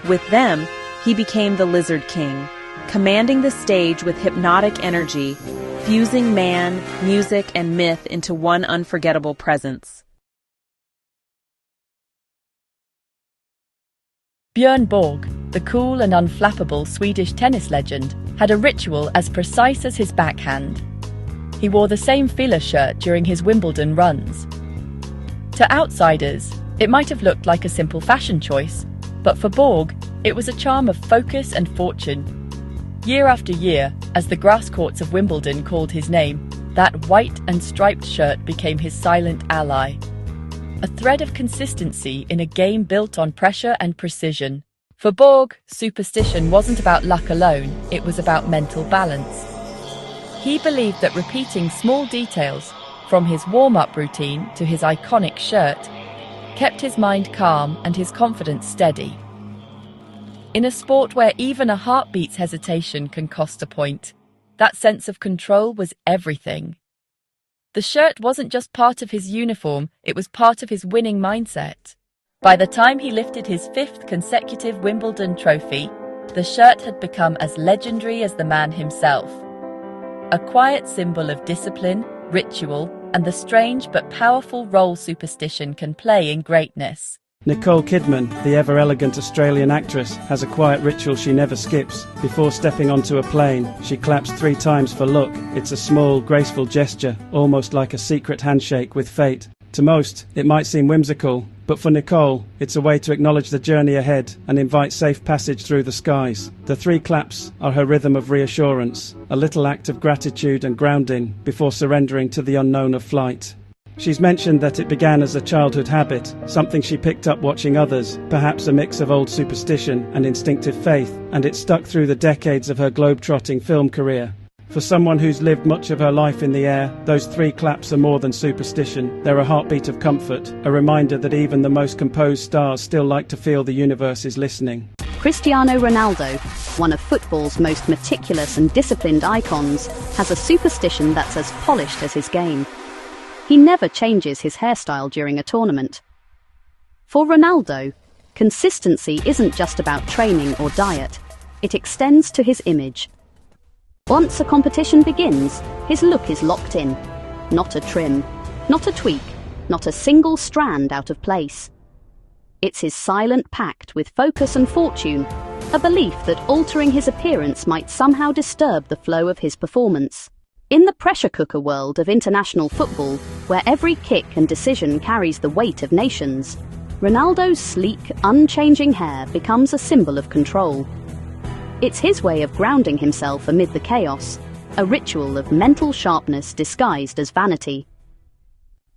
With them, he became the Lizard King, commanding the stage with hypnotic energy, fusing man, music, and myth into one unforgettable presence. Björn Borg, the cool and unflappable Swedish tennis legend, had a ritual as precise as his backhand. He wore the same fila shirt during his Wimbledon runs. To outsiders, it might have looked like a simple fashion choice, but for Borg, it was a charm of focus and fortune. Year after year, as the grass courts of Wimbledon called his name, that white and striped shirt became his silent ally. A thread of consistency in a game built on pressure and precision. For Borg, superstition wasn't about luck alone, it was about mental balance. He believed that repeating small details, from his warm-up routine to his iconic shirt, kept his mind calm and his confidence steady. In a sport where even a heartbeat's hesitation can cost a point, that sense of control was everything. The shirt wasn't just part of his uniform, it was part of his winning mindset. By the time he lifted his 5th consecutive Wimbledon trophy, the shirt had become as legendary as the man himself. A quiet symbol of discipline, ritual, and the strange but powerful role superstition can play in greatness. Nicole Kidman, the ever-elegant Australian actress, has a quiet ritual she never skips. Before stepping onto a plane, she claps 3 times for luck. It's a small, graceful gesture, almost like a secret handshake with fate. To most, it might seem whimsical, but for Nicole, it's a way to acknowledge the journey ahead and invite safe passage through the skies. The 3 claps are her rhythm of reassurance, a little act of gratitude and grounding before surrendering to the unknown of flight. She's mentioned that it began as a childhood habit, something she picked up watching others, perhaps a mix of old superstition and instinctive faith, and it stuck through the decades of her globe-trotting film career. For someone who's lived much of her life in the air, those 3 claps are more than superstition. They're a heartbeat of comfort, a reminder that even the most composed stars still like to feel the universe is listening. Cristiano Ronaldo, one of football's most meticulous and disciplined icons, has a superstition that's as polished as his game. He never changes his hairstyle during a tournament. For Ronaldo, consistency isn't just about training or diet, it extends to his image. Once a competition begins, his look is locked in. Not a trim, not a tweak, not a single strand out of place. It's his silent pact with focus and fortune, a belief that altering his appearance might somehow disturb the flow of his performance. In the pressure cooker world of international football, where every kick and decision carries the weight of nations, Ronaldo's sleek, unchanging hair becomes a symbol of control. It's his way of grounding himself amid the chaos, a ritual of mental sharpness disguised as vanity.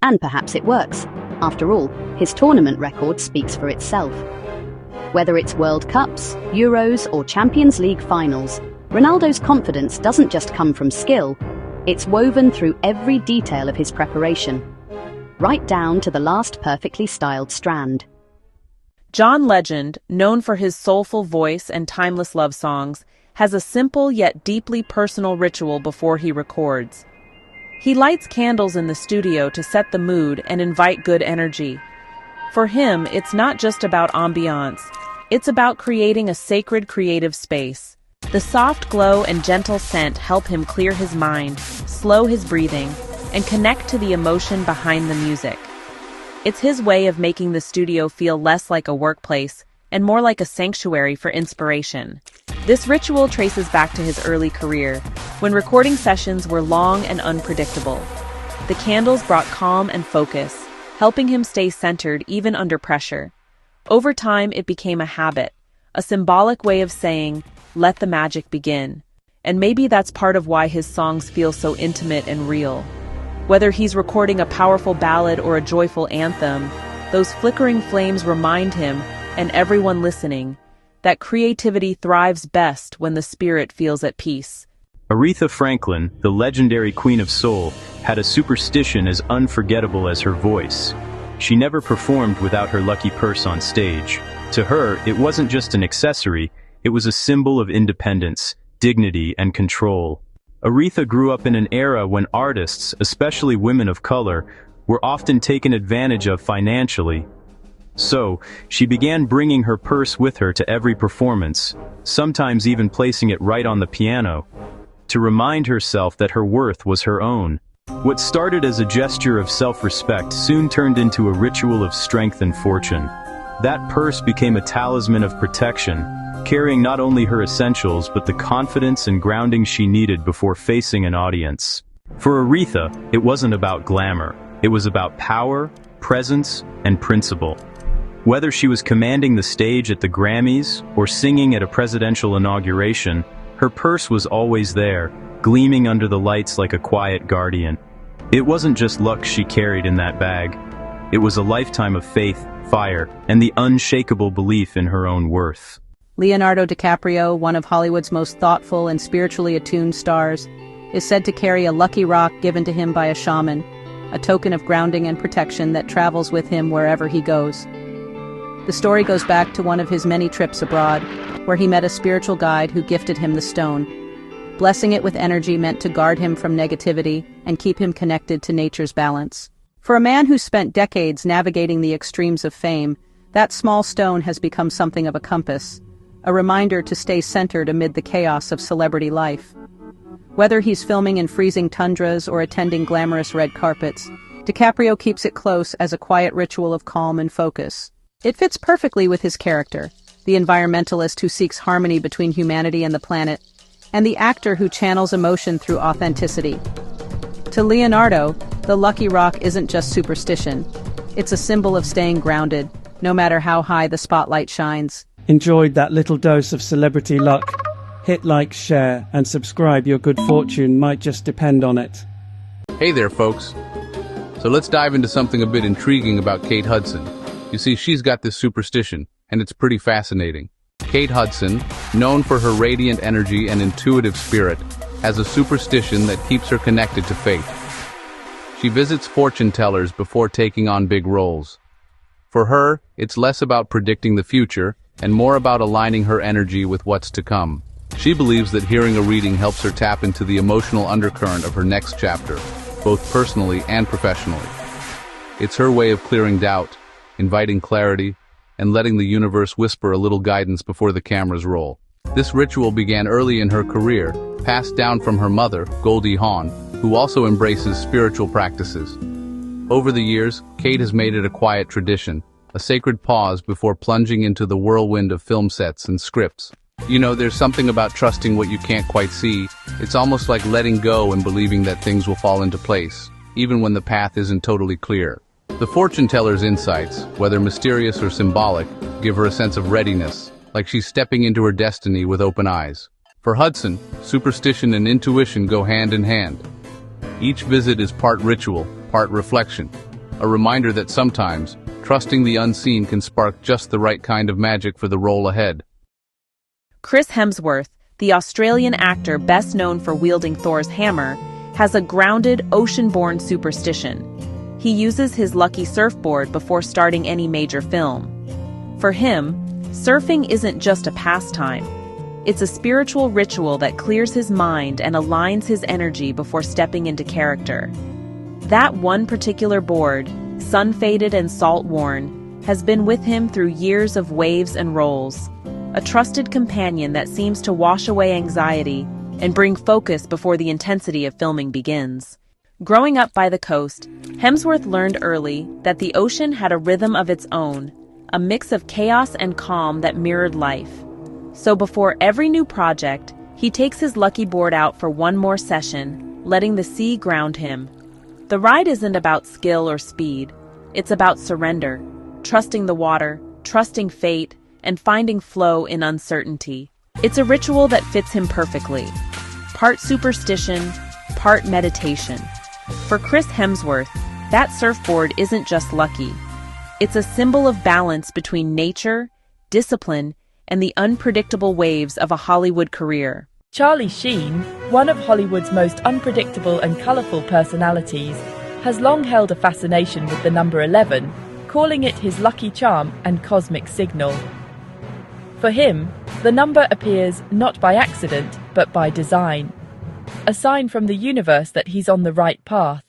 And perhaps it works. After all, his tournament record speaks for itself. Whether it's World Cups, Euros, or Champions League finals, Ronaldo's confidence doesn't just come from skill, it's woven through every detail of his preparation, right down to the last perfectly styled strand. John Legend, known for his soulful voice and timeless love songs, has a simple yet deeply personal ritual before he records. He lights candles in the studio to set the mood and invite good energy. For him, it's not just about ambiance, it's about creating a sacred creative space. The soft glow and gentle scent help him clear his mind, slow his breathing, and connect to the emotion behind the music. It's his way of making the studio feel less like a workplace and more like a sanctuary for inspiration. This ritual traces back to his early career, when recording sessions were long and unpredictable. The candles brought calm and focus, helping him stay centered even under pressure. Over time, it became a habit, a symbolic way of saying, "Let the magic begin." And maybe that's part of why his songs feel so intimate and real. Whether he's recording a powerful ballad or a joyful anthem, those flickering flames remind him, and everyone listening, that creativity thrives best when the spirit feels at peace. Aretha Franklin, the legendary Queen of Soul, had a superstition as unforgettable as her voice. She never performed without her lucky purse on stage. To her, it wasn't just an accessory, it was a symbol of independence, dignity, and control. Aretha grew up in an era when artists, especially women of color, were often taken advantage of financially. So, she began bringing her purse with her to every performance, sometimes even placing it right on the piano, to remind herself that her worth was her own. What started as a gesture of self-respect soon turned into a ritual of strength and fortune. That purse became a talisman of protection, carrying not only her essentials but the confidence and grounding she needed before facing an audience. For Aretha, it wasn't about glamour. It was about power, presence, and principle. Whether she was commanding the stage at the Grammys or singing at a presidential inauguration, her purse was always there, gleaming under the lights like a quiet guardian. It wasn't just luck she carried in that bag. It was a lifetime of faith, fire, and the unshakable belief in her own worth. Leonardo DiCaprio, one of Hollywood's most thoughtful and spiritually attuned stars, is said to carry a lucky rock given to him by a shaman, a token of grounding and protection that travels with him wherever he goes. The story goes back to one of his many trips abroad, where he met a spiritual guide who gifted him the stone. Blessing it with energy meant to guard him from negativity and keep him connected to nature's balance. For a man who spent decades navigating the extremes of fame, that small stone has become something of a compass, a reminder to stay centered amid the chaos of celebrity life. Whether he's filming in freezing tundras or attending glamorous red carpets, DiCaprio keeps it close as a quiet ritual of calm and focus. It fits perfectly with his character, the environmentalist who seeks harmony between humanity and the planet, and the actor who channels emotion through authenticity. To Leonardo, the lucky rock isn't just superstition. It's a symbol of staying grounded, no matter how high the spotlight shines. Enjoyed that little dose of celebrity luck? Hit like, share, and subscribe. Your good fortune might just depend on it. Hey there, folks. So let's dive into something a bit intriguing about Kate Hudson. You see, she's got this superstition, and it's pretty fascinating. Kate Hudson, known for her radiant energy and intuitive spirit, has a superstition that keeps her connected to fate. She visits fortune tellers before taking on big roles. For her, it's less about predicting the future and more about aligning her energy with what's to come. She believes that hearing a reading helps her tap into the emotional undercurrent of her next chapter, both personally and professionally. It's her way of clearing doubt, inviting clarity, and letting the universe whisper a little guidance before the cameras roll. This ritual began early in her career, passed down from her mother, Goldie Hawn, who also embraces spiritual practices. Over the years, Kate has made it a quiet tradition, a sacred pause before plunging into the whirlwind of film sets and scripts. You know, there's something about trusting what you can't quite see. It's almost like letting go and believing that things will fall into place, even when the path isn't totally clear. The fortune teller's insights, whether mysterious or symbolic, give her a sense of readiness, like she's stepping into her destiny with open eyes. For Hudson, superstition and intuition go hand in hand. Each visit is part ritual, part reflection, a reminder that sometimes, trusting the unseen can spark just the right kind of magic for the role ahead. Chris Hemsworth, the Australian actor best known for wielding Thor's hammer, has a grounded, ocean-born superstition. He uses his lucky surfboard before starting any major film. For him, surfing isn't just a pastime. It's a spiritual ritual that clears his mind and aligns his energy before stepping into character. That one particular board, sun-faded and salt-worn, has been with him through years of waves and rolls, a trusted companion that seems to wash away anxiety and bring focus before the intensity of filming begins. Growing up by the coast, Hemsworth learned early that the ocean had a rhythm of its own, a mix of chaos and calm that mirrored life. So before every new project, he takes his lucky board out for one more session, letting the sea ground him. The ride isn't about skill or speed. It's about surrender, trusting the water, trusting fate, and finding flow in uncertainty. It's a ritual that fits him perfectly. Part superstition, part meditation. For Chris Hemsworth, that surfboard isn't just lucky. It's a symbol of balance between nature, discipline, and the unpredictable waves of a Hollywood career. Charlie Sheen, one of Hollywood's most unpredictable and colourful personalities, has long held a fascination with the number 11, calling it his lucky charm and cosmic signal. For him, the number appears not by accident, but by design. A sign from the universe that he's on the right path.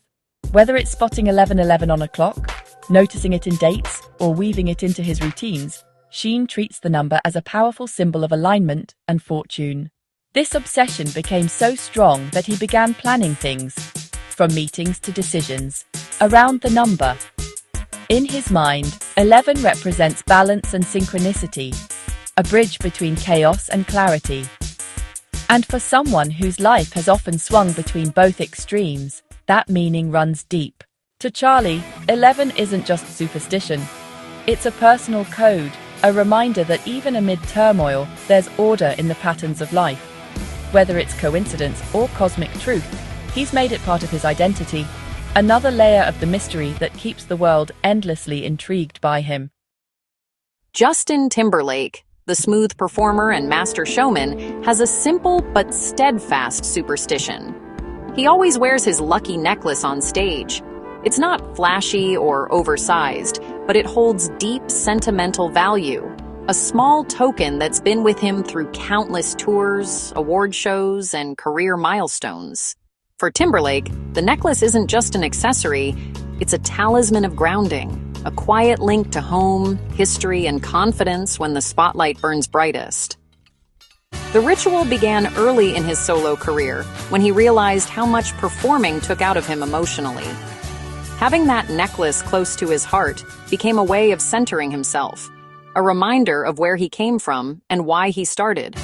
Whether it's spotting 1111 on a clock, noticing it in dates, or weaving it into his routines, Sheen treats the number as a powerful symbol of alignment and fortune. This obsession became so strong that he began planning things, from meetings to decisions, around the number. In his mind, 11 represents balance and synchronicity, a bridge between chaos and clarity. And for someone whose life has often swung between both extremes, that meaning runs deep. To Charlie, 11 isn't just superstition. It's a personal code, a reminder that even amid turmoil, there's order in the patterns of life. Whether it's coincidence or cosmic truth, he's made it part of his identity, another layer of the mystery that keeps the world endlessly intrigued by him. Justin Timberlake, the smooth performer and master showman, has a simple but steadfast superstition. He always wears his lucky necklace on stage. It's not flashy or oversized, but it holds deep sentimental value. A small token that's been with him through countless tours, award shows, and career milestones. For Timberlake, the necklace isn't just an accessory, it's a talisman of grounding, a quiet link to home, history, and confidence when the spotlight burns brightest. The ritual began early in his solo career, when he realized how much performing took out of him emotionally. Having that necklace close to his heart became a way of centering himself, a reminder of where he came from and why he started.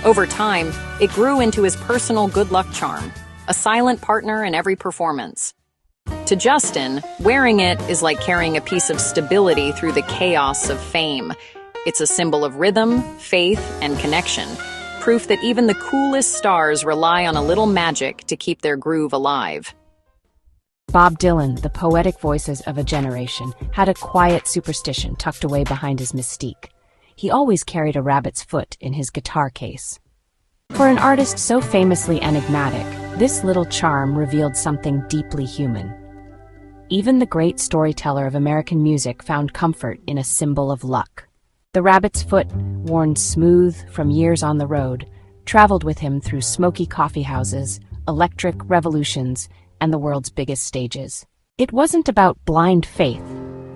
Over time, it grew into his personal good luck charm, a silent partner in every performance. To Justin, wearing it is like carrying a piece of stability through the chaos of fame. It's a symbol of rhythm, faith, and connection, proof that even the coolest stars rely on a little magic to keep their groove alive. Bob Dylan, the poetic voices of a generation, had a quiet superstition tucked away behind his mystique. He always carried a rabbit's foot in his guitar case. For an artist so famously enigmatic, this little charm revealed something deeply human. Even the great storyteller of American music found comfort in a symbol of luck. The rabbit's foot, worn smooth from years on the road, traveled with him through smoky coffee houses, electric revolutions, and the world's biggest stages. It wasn't about blind faith.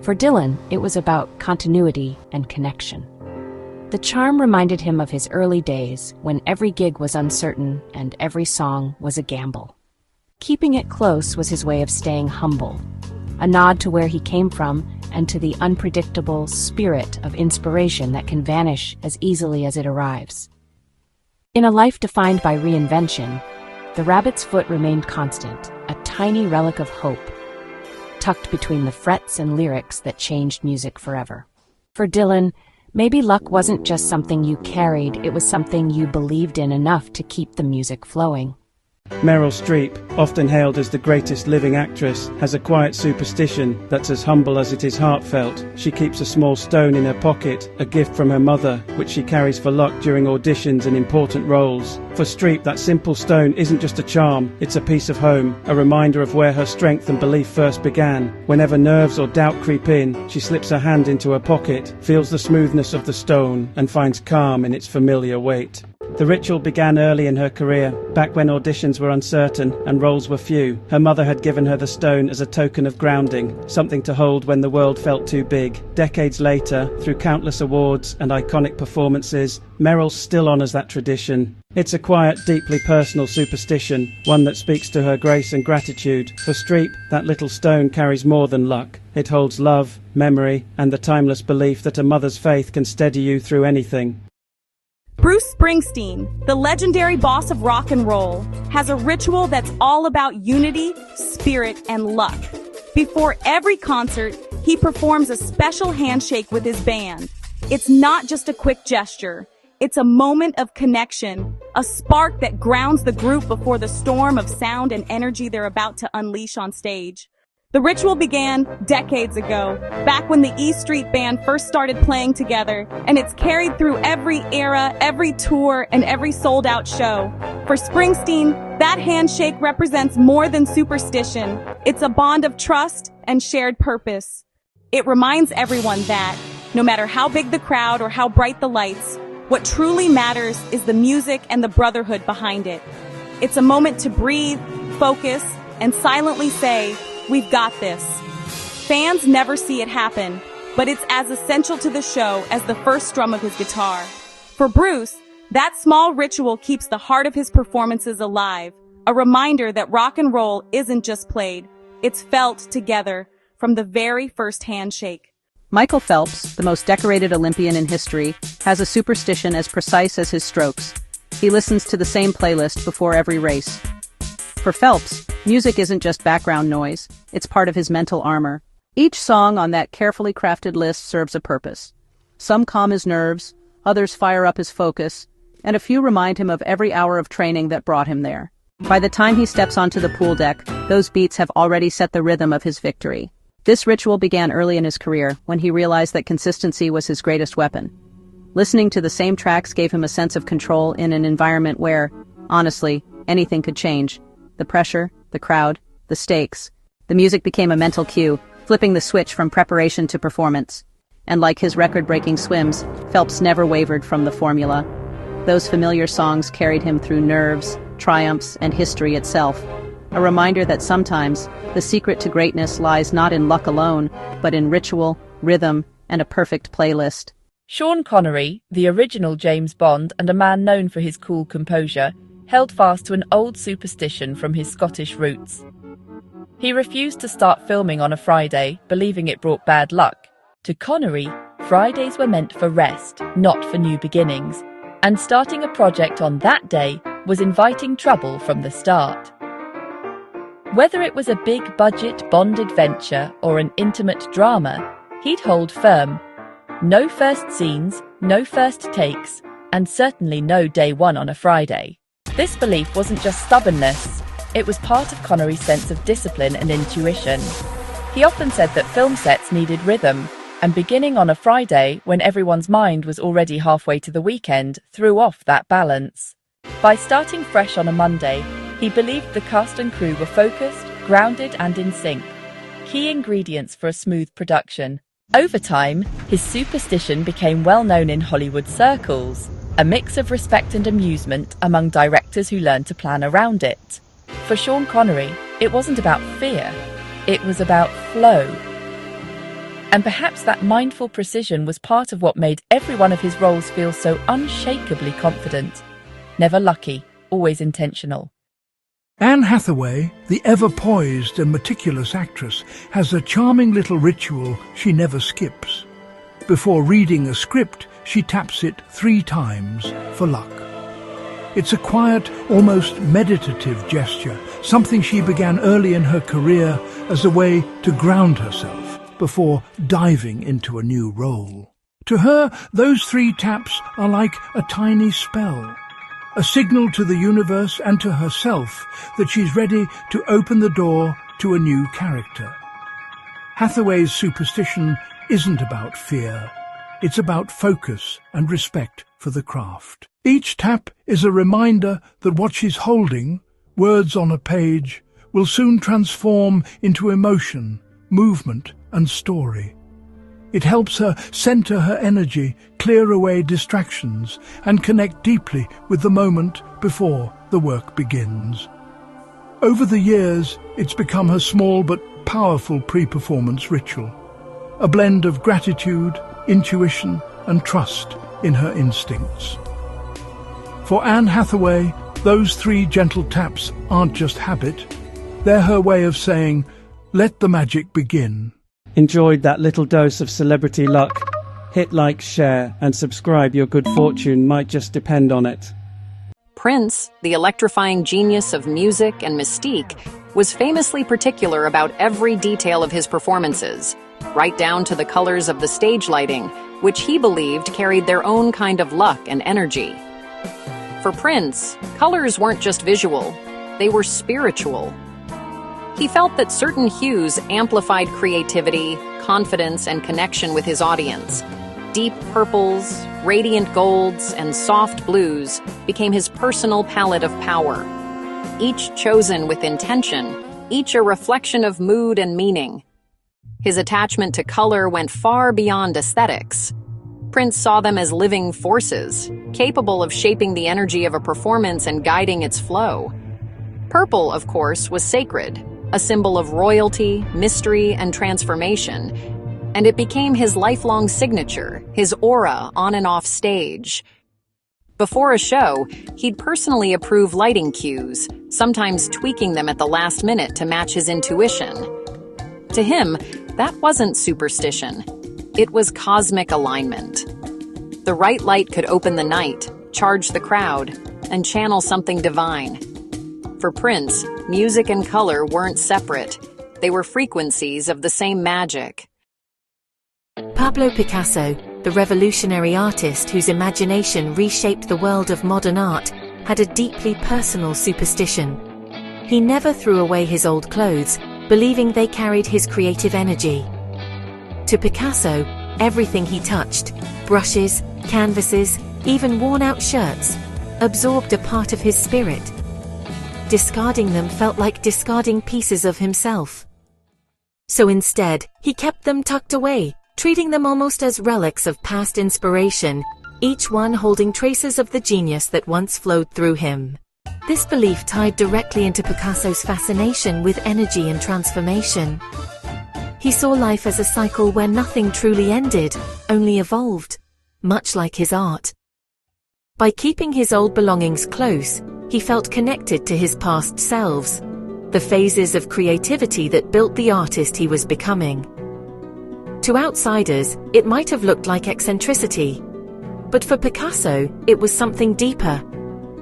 For Dylan, it was about continuity and connection. The charm reminded him of his early days, when every gig was uncertain and every song was a gamble. Keeping it close was his way of staying humble, a nod to where he came from and to the unpredictable spirit of inspiration that can vanish as easily as it arrives. In a life defined by reinvention, the rabbit's foot remained constant, a tiny relic of hope, tucked between the frets and lyrics that changed music forever. For Dylan, maybe luck wasn't just something you carried, it was something you believed in enough to keep the music flowing. Meryl Streep, often hailed as the greatest living actress, has a quiet superstition that's as humble as it is heartfelt. She keeps a small stone in her pocket, a gift from her mother, which she carries for luck during auditions and important roles. For Streep, that simple stone isn't just a charm, it's a piece of home, a reminder of where her strength and belief first began. Whenever nerves or doubt creep in, she slips her hand into her pocket, feels the smoothness of the stone, and finds calm in its familiar weight. The ritual began early in her career, back when auditions were uncertain and roles were few. Her mother had given her the stone as a token of grounding, something to hold when the world felt too big. Decades later, through countless awards and iconic performances, Meryl still honours that tradition. It's a quiet, deeply personal superstition, one that speaks to her grace and gratitude. For Streep, that little stone carries more than luck. It holds love, memory, and the timeless belief that a mother's faith can steady you through anything. Bruce Springsteen, the legendary boss of rock and roll, has a ritual that's all about unity, spirit, and luck. Before every concert, he performs a special handshake with his band. It's not just a quick gesture. It's a moment of connection, a spark that grounds the group before the storm of sound and energy they're about to unleash on stage. The ritual began decades ago, back when the E Street Band first started playing together, and it's carried through every era, every tour, and every sold-out show. For Springsteen, that handshake represents more than superstition. It's a bond of trust and shared purpose. It reminds everyone that, no matter how big the crowd or how bright the lights, what truly matters is the music and the brotherhood behind it. It's a moment to breathe, focus, and silently say, "We've got this." Fans never see it happen, but it's as essential to the show as the first strum of his guitar. For Bruce, that small ritual keeps the heart of his performances alive, a reminder that rock and roll isn't just played, it's felt together from the very first handshake. Michael Phelps, the most decorated Olympian in history, has a superstition as precise as his strokes. He listens to the same playlist before every race. For Phelps, music isn't just background noise, it's part of his mental armor. Each song on that carefully crafted list serves a purpose. Some calm his nerves, others fire up his focus, and a few remind him of every hour of training that brought him there. By the time he steps onto the pool deck, those beats have already set the rhythm of his victory. This ritual began early in his career, when he realized that consistency was his greatest weapon. Listening to the same tracks gave him a sense of control in an environment where, honestly, anything could change. The pressure, the crowd, the stakes. The music became a mental cue, flipping the switch from preparation to performance. And like his record-breaking swims, Phelps never wavered from the formula. Those familiar songs carried him through nerves, triumphs, and history itself. A reminder that sometimes the secret to greatness lies not in luck alone, but in ritual, rhythm, and a perfect playlist. Sean Connery, the original James Bond and a man known for his cool composure, held fast to an old superstition from his Scottish roots. He refused to start filming on a Friday, believing it brought bad luck. To Connery, Fridays were meant for rest, not for new beginnings, and starting a project on that day was inviting trouble from the start. Whether it was a big-budget Bond adventure or an intimate drama, he'd hold firm. No first scenes, no first takes, and certainly no day one on a Friday. This belief wasn't just stubbornness, it was part of Connery's sense of discipline and intuition. He often said that film sets needed rhythm, and beginning on a Friday, when everyone's mind was already halfway to the weekend, threw off that balance. By starting fresh on a Monday, he believed the cast and crew were focused, grounded, and in sync, key ingredients for a smooth production. Over time, his superstition became well known in Hollywood circles, a mix of respect and amusement among directors who learned to plan around it. For Sean Connery, it wasn't about fear, it was about flow. And perhaps that mindful precision was part of what made every one of his roles feel so unshakably confident. Never lucky, always intentional. Anne Hathaway, the ever-poised and meticulous actress, has a charming little ritual she never skips. Before reading a script, she taps it 3 times for luck. It's a quiet, almost meditative gesture, something she began early in her career as a way to ground herself before diving into a new role. To her, those 3 taps are like a tiny spell, a signal to the universe and to herself that she's ready to open the door to a new character. Hathaway's superstition isn't about fear. It's about focus and respect for the craft. Each tap is a reminder that what she's holding, words on a page, will soon transform into emotion, movement, and story. It helps her center her energy, clear away distractions, and connect deeply with the moment before the work begins. Over the years, it's become her small but powerful pre-performance ritual, a blend of gratitude, intuition, and trust in her instincts. For Anne Hathaway, those 3 gentle taps aren't just habit, they're her way of saying, "Let the magic begin." Enjoyed that little dose of celebrity luck? Hit like, share, and subscribe. Your good fortune might just depend on it. Prince, the electrifying genius of music and mystique, was famously particular about every detail of his performances, right down to the colors of the stage lighting, which he believed carried their own kind of luck and energy. For Prince, colors weren't just visual, they were spiritual. He felt that certain hues amplified creativity, confidence, and connection with his audience. Deep purples, radiant golds, and soft blues became his personal palette of power. Each chosen with intention, each a reflection of mood and meaning. His attachment to color went far beyond aesthetics. Prince saw them as living forces, capable of shaping the energy of a performance and guiding its flow. Purple, of course, was sacred, a symbol of royalty, mystery, and transformation, and it became his lifelong signature, his aura on and off stage. Before a show, he'd personally approve lighting cues, sometimes tweaking them at the last minute to match his intuition. To him, that wasn't superstition. It was cosmic alignment. The right light could open the night, charge the crowd, and channel something divine. For Prince, music and color weren't separate. They were frequencies of the same magic. Pablo Picasso, the revolutionary artist whose imagination reshaped the world of modern art, had a deeply personal superstition. He never threw away his old clothes, believing they carried his creative energy. To Picasso, everything he touched, brushes, canvases, even worn-out shirts, absorbed a part of his spirit. Discarding them felt like discarding pieces of himself. So instead, he kept them tucked away, treating them almost as relics of past inspiration, each one holding traces of the genius that once flowed through him. This belief tied directly into Picasso's fascination with energy and transformation. He saw life as a cycle where nothing truly ended, only evolved, much like his art. By keeping his old belongings close, he felt connected to his past selves, the phases of creativity that built the artist he was becoming. To outsiders, it might have looked like eccentricity, but for Picasso, it was something deeper,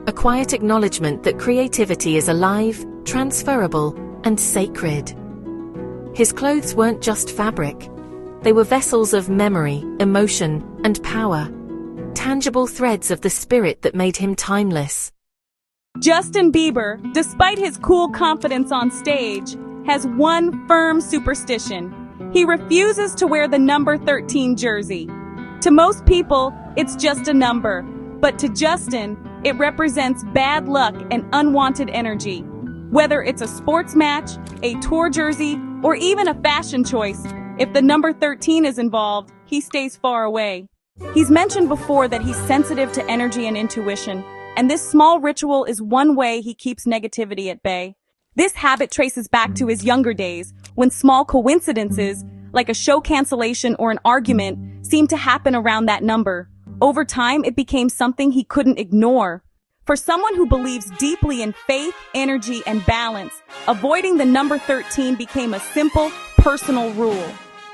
a quiet acknowledgement that creativity is alive, transferable, and sacred. His clothes weren't just fabric. They were vessels of memory, emotion, and power, tangible threads of the spirit that made him timeless. Justin Bieber, despite his cool confidence on stage, has one firm superstition. He refuses to wear the number 13 jersey. To most people, it's just a number, but to Justin, it represents bad luck and unwanted energy. Whether it's a sports match, a tour jersey, or even a fashion choice, if the number 13 is involved, he stays far away. He's mentioned before that he's sensitive to energy and intuition, and this small ritual is one way he keeps negativity at bay. This habit traces back to his younger days, when small coincidences, like a show cancellation or an argument, seemed to happen around that number. Over time, it became something he couldn't ignore. For someone who believes deeply in faith, energy, and balance, avoiding the number 13 became a simple, personal rule.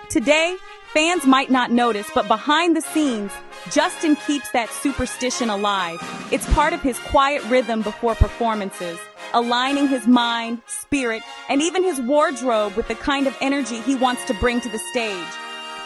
Today, fans might not notice, but behind the scenes, Justin keeps that superstition alive. It's part of his quiet rhythm before performances, aligning his mind, spirit, and even his wardrobe with the kind of energy he wants to bring to the stage.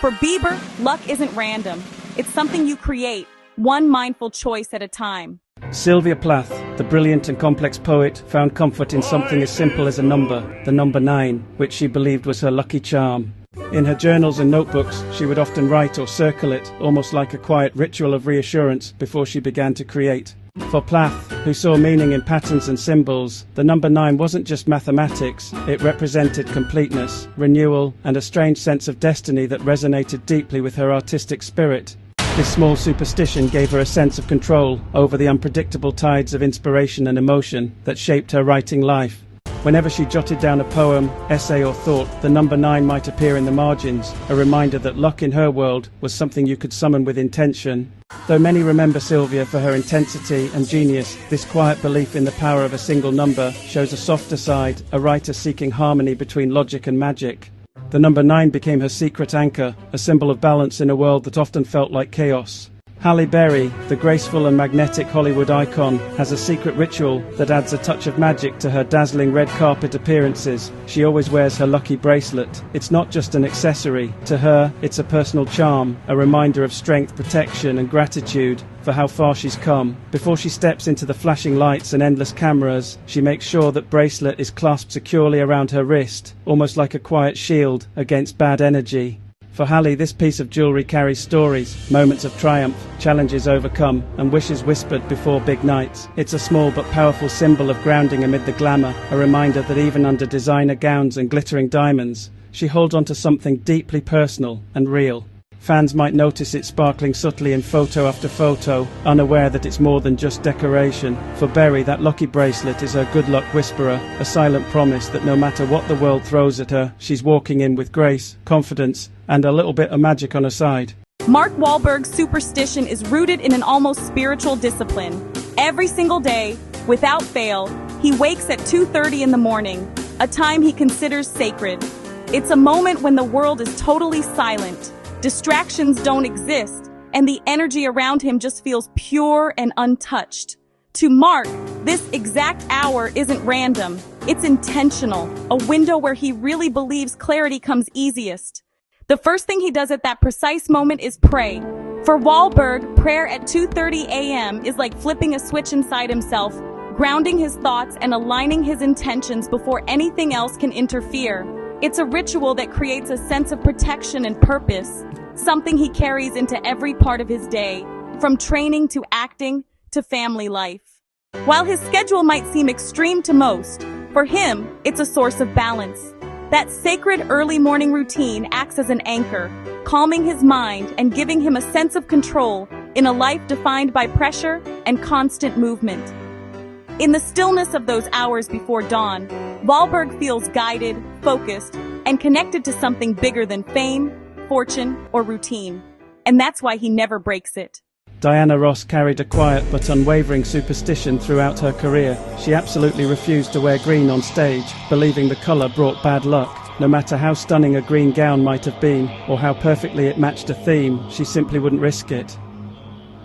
For Bieber, luck isn't random. It's something you create, one mindful choice at a time. Sylvia Plath, the brilliant and complex poet, found comfort in something as simple as a number, the number 9, which she believed was her lucky charm. In her journals and notebooks, she would often write or circle it, almost like a quiet ritual of reassurance before she began to create. For Plath, who saw meaning in patterns and symbols, the number 9 wasn't just mathematics, it represented completeness, renewal, and a strange sense of destiny that resonated deeply with her artistic spirit. This small superstition gave her a sense of control over the unpredictable tides of inspiration and emotion that shaped her writing life. Whenever she jotted down a poem, essay or thought, the number 9 might appear in the margins, a reminder that luck in her world was something you could summon with intention. Though many remember Sylvia for her intensity and genius, this quiet belief in the power of a single number shows a softer side, a writer seeking harmony between logic and magic. The number 9 became her secret anchor, a symbol of balance in a world that often felt like chaos. Halle Berry, the graceful and magnetic Hollywood icon, has a secret ritual that adds a touch of magic to her dazzling red carpet appearances. She always wears her lucky bracelet. It's not just an accessory. To her, it's a personal charm, a reminder of strength, protection, and gratitude for how far she's come. Before she steps into the flashing lights and endless cameras, she makes sure that bracelet is clasped securely around her wrist, almost like a quiet shield against bad energy. For Halle, this piece of jewelry carries stories, moments of triumph, challenges overcome, and wishes whispered before big nights. It's a small but powerful symbol of grounding amid the glamour, a reminder that even under designer gowns and glittering diamonds, she holds on to something deeply personal and real. Fans might notice it sparkling subtly in photo after photo, unaware that it's more than just decoration. For Berry, that lucky bracelet is her good luck whisperer, a silent promise that no matter what the world throws at her, she's walking in with grace, confidence, and a little bit of magic on her side. Mark Wahlberg's superstition is rooted in an almost spiritual discipline. Every single day, without fail, he wakes at 2:30 in the morning, a time he considers sacred. It's a moment when the world is totally silent. Distractions don't exist, and the energy around him just feels pure and untouched. To Mark, this exact hour isn't random. It's intentional, a window where he really believes clarity comes easiest. The first thing he does at that precise moment is pray. For Wahlberg, prayer at 2:30 a.m. is like flipping a switch inside himself, grounding his thoughts and aligning his intentions before anything else can interfere. It's a ritual that creates a sense of protection and purpose, something he carries into every part of his day, from training to acting to family life. While his schedule might seem extreme to most, for him, it's a source of balance. That sacred early morning routine acts as an anchor, calming his mind and giving him a sense of control in a life defined by pressure and constant movement. In the stillness of those hours before dawn, Wahlberg feels guided, focused, and connected to something bigger than fame, fortune, or routine. And that's why he never breaks it. Diana Ross carried a quiet but unwavering superstition throughout her career. She absolutely refused to wear green on stage, believing the colour brought bad luck. No matter how stunning a green gown might have been, or how perfectly it matched a theme, she simply wouldn't risk it.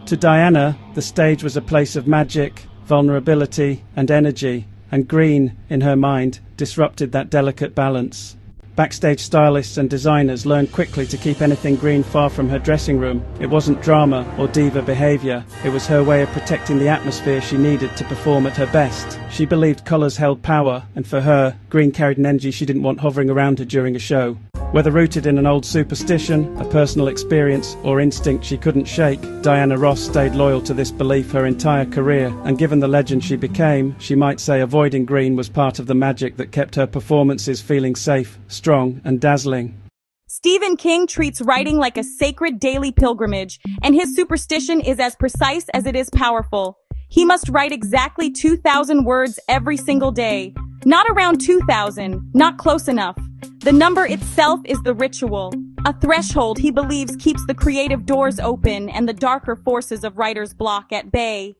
To Diana, the stage was a place of magic, vulnerability, and energy, and green, in her mind, disrupted that delicate balance. Backstage stylists and designers learned quickly to keep anything green far from her dressing room. It wasn't drama or diva behavior. It was her way of protecting the atmosphere she needed to perform at her best. She believed colors held power, and for her, green carried an energy she didn't want hovering around her during a show. Whether rooted in an old superstition, a personal experience, or instinct she couldn't shake, Diana Ross stayed loyal to this belief her entire career, and given the legend she became, she might say avoiding green was part of the magic that kept her performances feeling safe, strong, and dazzling. Stephen King treats writing like a sacred daily pilgrimage, and his superstition is as precise as it is powerful. He must write exactly 2,000 words every single day. Not around 2,000, not close enough. The number itself is the ritual, a threshold he believes keeps the creative doors open and the darker forces of writer's block at bay.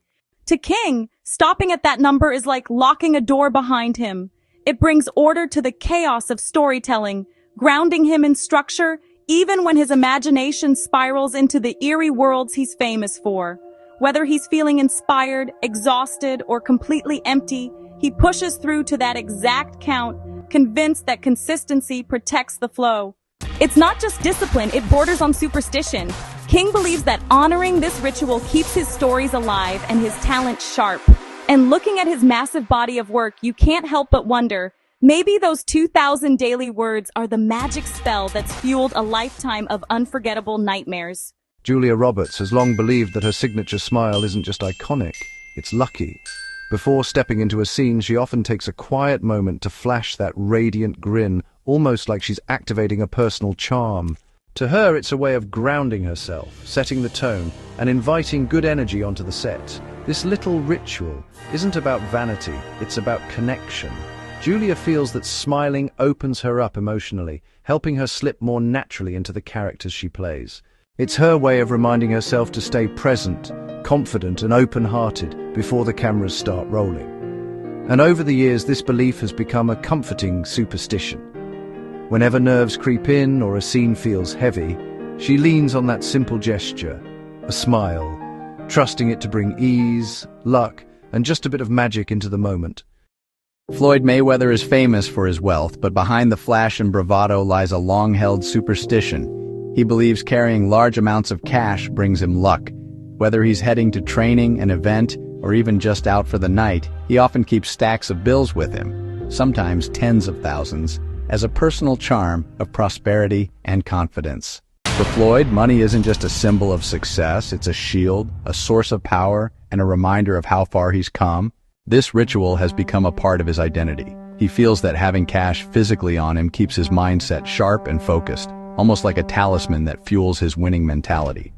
To King, stopping at that number is like locking a door behind him. It brings order to the chaos of storytelling, grounding him in structure even when his imagination spirals into the eerie worlds he's famous for. Whether he's feeling inspired, exhausted, or completely empty, he pushes through to that exact count, convinced that consistency protects the flow. It's not just discipline, it borders on superstition. King believes that honoring this ritual keeps his stories alive and his talent sharp. And looking at his massive body of work, you can't help but wonder, maybe those 2,000 daily words are the magic spell that's fueled a lifetime of unforgettable nightmares. Julia Roberts has long believed that her signature smile isn't just iconic, it's lucky. Before stepping into a scene, she often takes a quiet moment to flash that radiant grin, almost like she's activating a personal charm. To her, it's a way of grounding herself, setting the tone, and inviting good energy onto the set. This little ritual isn't about vanity, it's about connection. Julia feels that smiling opens her up emotionally, helping her slip more naturally into the characters she plays. It's her way of reminding herself to stay present, confident and open-hearted before the cameras start rolling. And over the years, this belief has become a comforting superstition. Whenever nerves creep in or a scene feels heavy, she leans on that simple gesture, a smile, trusting it to bring ease, luck, and just a bit of magic into the moment. Floyd Mayweather is famous for his wealth, but behind the flash and bravado lies a long-held superstition. He believes carrying large amounts of cash brings him luck. Whether he's heading to training, an event, or even just out for the night, he often keeps stacks of bills with him, sometimes tens of thousands, as a personal charm of prosperity and confidence. For Floyd, money isn't just a symbol of success, it's a shield, a source of power, and a reminder of how far he's come. This ritual has become a part of his identity. He feels that having cash physically on him keeps his mindset sharp and focused, almost like a talisman that fuels his winning mentality.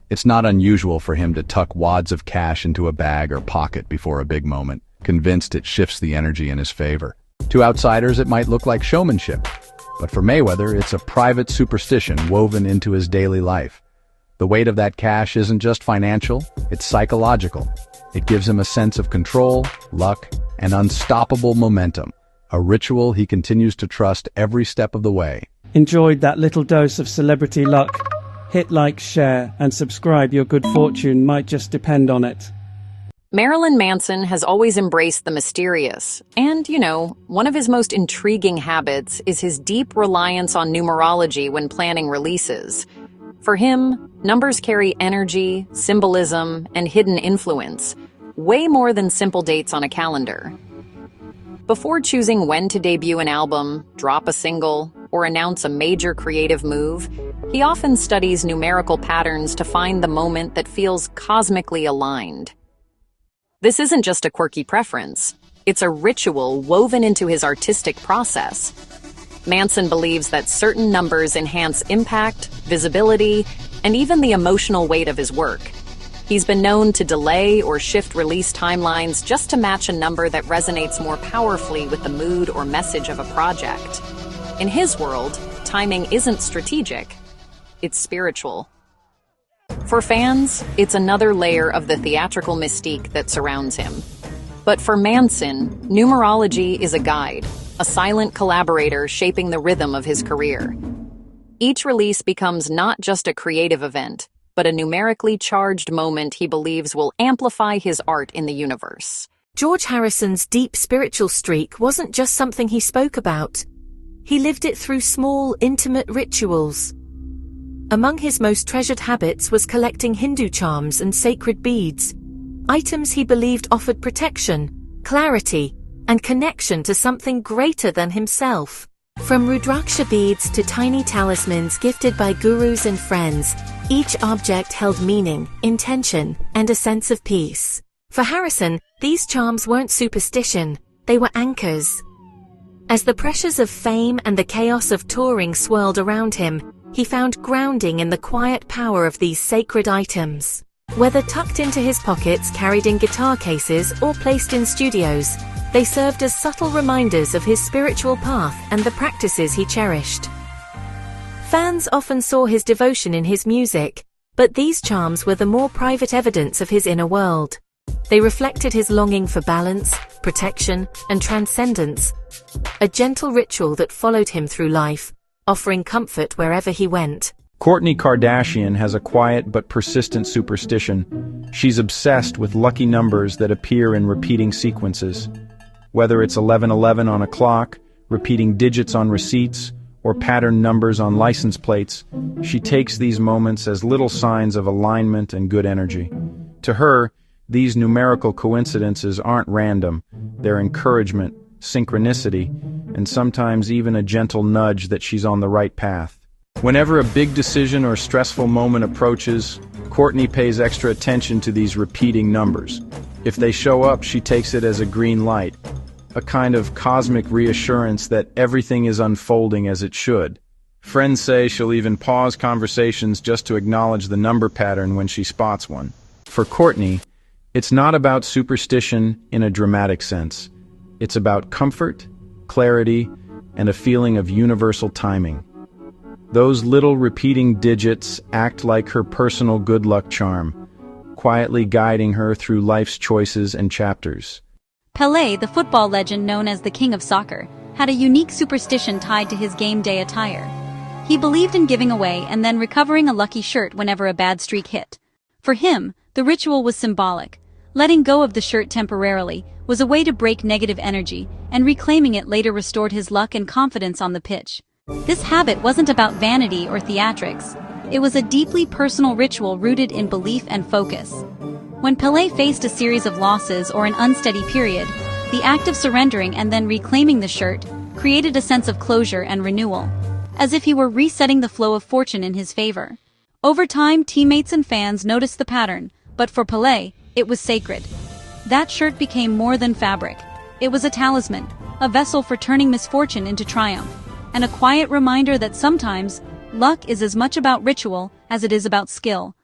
It's not unusual for him to tuck wads of cash into a bag or pocket before a big moment, convinced it shifts the energy in his favor. To outsiders, it might look like showmanship, but for Mayweather, it's a private superstition woven into his daily life. The weight of that cash isn't just financial, it's psychological. It gives him a sense of control, luck, and unstoppable momentum, a ritual he continues to trust every step of the way. Enjoyed that little dose of celebrity luck? Hit like, share, and subscribe. Your good fortune might just depend on it. Marilyn Manson has always embraced the mysterious, and, one of his most intriguing habits is his deep reliance on numerology when planning releases. For him, numbers carry energy, symbolism, and hidden influence, way more than simple dates on a calendar. Before choosing when to debut an album, drop a single, or announce a major creative move, he often studies numerical patterns to find the moment that feels cosmically aligned. This isn't just a quirky preference, it's a ritual woven into his artistic process. Manson believes that certain numbers enhance impact, visibility, and even the emotional weight of his work. He's been known to delay or shift release timelines just to match a number that resonates more powerfully with the mood or message of a project. In his world, timing isn't strategic, it's spiritual. For fans, it's another layer of the theatrical mystique that surrounds him. But for Manson, numerology is a guide, a silent collaborator shaping the rhythm of his career. Each release becomes not just a creative event, but a numerically charged moment he believes will amplify his art in the universe. George Harrison's deep spiritual streak wasn't just something he spoke about. He lived it through small, intimate rituals. Among his most treasured habits was collecting Hindu charms and sacred beads, items he believed offered protection, clarity, and connection to something greater than himself. From Rudraksha beads to tiny talismans gifted by gurus and friends, each object held meaning, intention, and a sense of peace. For Harrison, these charms weren't superstition, they were anchors. As the pressures of fame and the chaos of touring swirled around him, he found grounding in the quiet power of these sacred items. Whether tucked into his pockets, carried in guitar cases, or placed in studios, they served as subtle reminders of his spiritual path and the practices he cherished. Fans often saw his devotion in his music, but these charms were the more private evidence of his inner world. They reflected his longing for balance, protection, and transcendence, a gentle ritual that followed him through life, offering comfort wherever he went. Kourtney Kardashian has a quiet but persistent superstition. She's obsessed with lucky numbers that appear in repeating sequences. Whether it's 1111 on a clock, repeating digits on receipts, or patterned numbers on license plates, she takes these moments as little signs of alignment and good energy. To her, these numerical coincidences aren't random. They're encouragement, synchronicity, and sometimes even a gentle nudge that she's on the right path. Whenever a big decision or stressful moment approaches, Kourtney pays extra attention to these repeating numbers. If they show up, she takes it as a green light, a kind of cosmic reassurance that everything is unfolding as it should. Friends say she'll even pause conversations just to acknowledge the number pattern when she spots one. For Kourtney, it's not about superstition in a dramatic sense. It's about comfort, clarity, and a feeling of universal timing. Those little repeating digits act like her personal good luck charm, quietly guiding her through life's choices and chapters. Pelé, the football legend known as the King of Soccer, had a unique superstition tied to his game day attire. He believed in giving away and then recovering a lucky shirt whenever a bad streak hit. For him, the ritual was symbolic. Letting go of the shirt temporarily was a way to break negative energy, and reclaiming it later restored his luck and confidence on the pitch. This habit wasn't about vanity or theatrics. It was a deeply personal ritual rooted in belief and focus. When Pelé faced a series of losses or an unsteady period, the act of surrendering and then reclaiming the shirt created a sense of closure and renewal, as if he were resetting the flow of fortune in his favor. Over time, teammates and fans noticed the pattern, but for Pelé, it was sacred. That shirt became more than fabric. It was a talisman, a vessel for turning misfortune into triumph, and a quiet reminder that sometimes, luck is as much about ritual as it is about skill.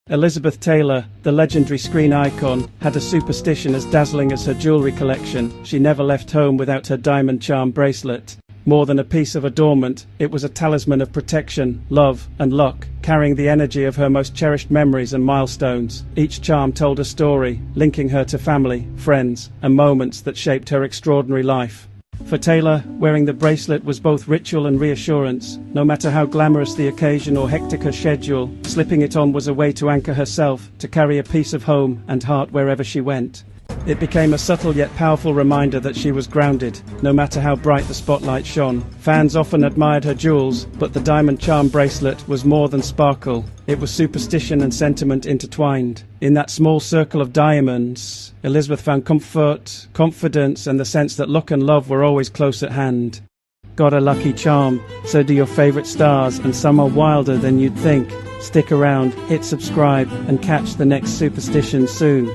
Elizabeth Taylor, the legendary screen icon, had a superstition as dazzling as her jewelry collection. She never left home without her diamond charm bracelet. More than a piece of adornment, it was a talisman of protection, love, and luck, carrying the energy of her most cherished memories and milestones. Each charm told a story, linking her to family, friends, and moments that shaped her extraordinary life. For Taylor, wearing the bracelet was both ritual and reassurance. No matter how glamorous the occasion or hectic her schedule, slipping it on was a way to anchor herself, to carry a piece of home and heart wherever she went. It became a subtle yet powerful reminder that she was grounded, no matter how bright the spotlight shone. Fans often admired her jewels, but the diamond charm bracelet was more than sparkle. It was superstition and sentiment intertwined. In that small circle of diamonds, Elizabeth found comfort, confidence, and the sense that luck and love were always close at hand. Got a lucky charm? So do your favorite stars, and some are wilder than you'd think. Stick around, hit subscribe, and catch the next superstition soon.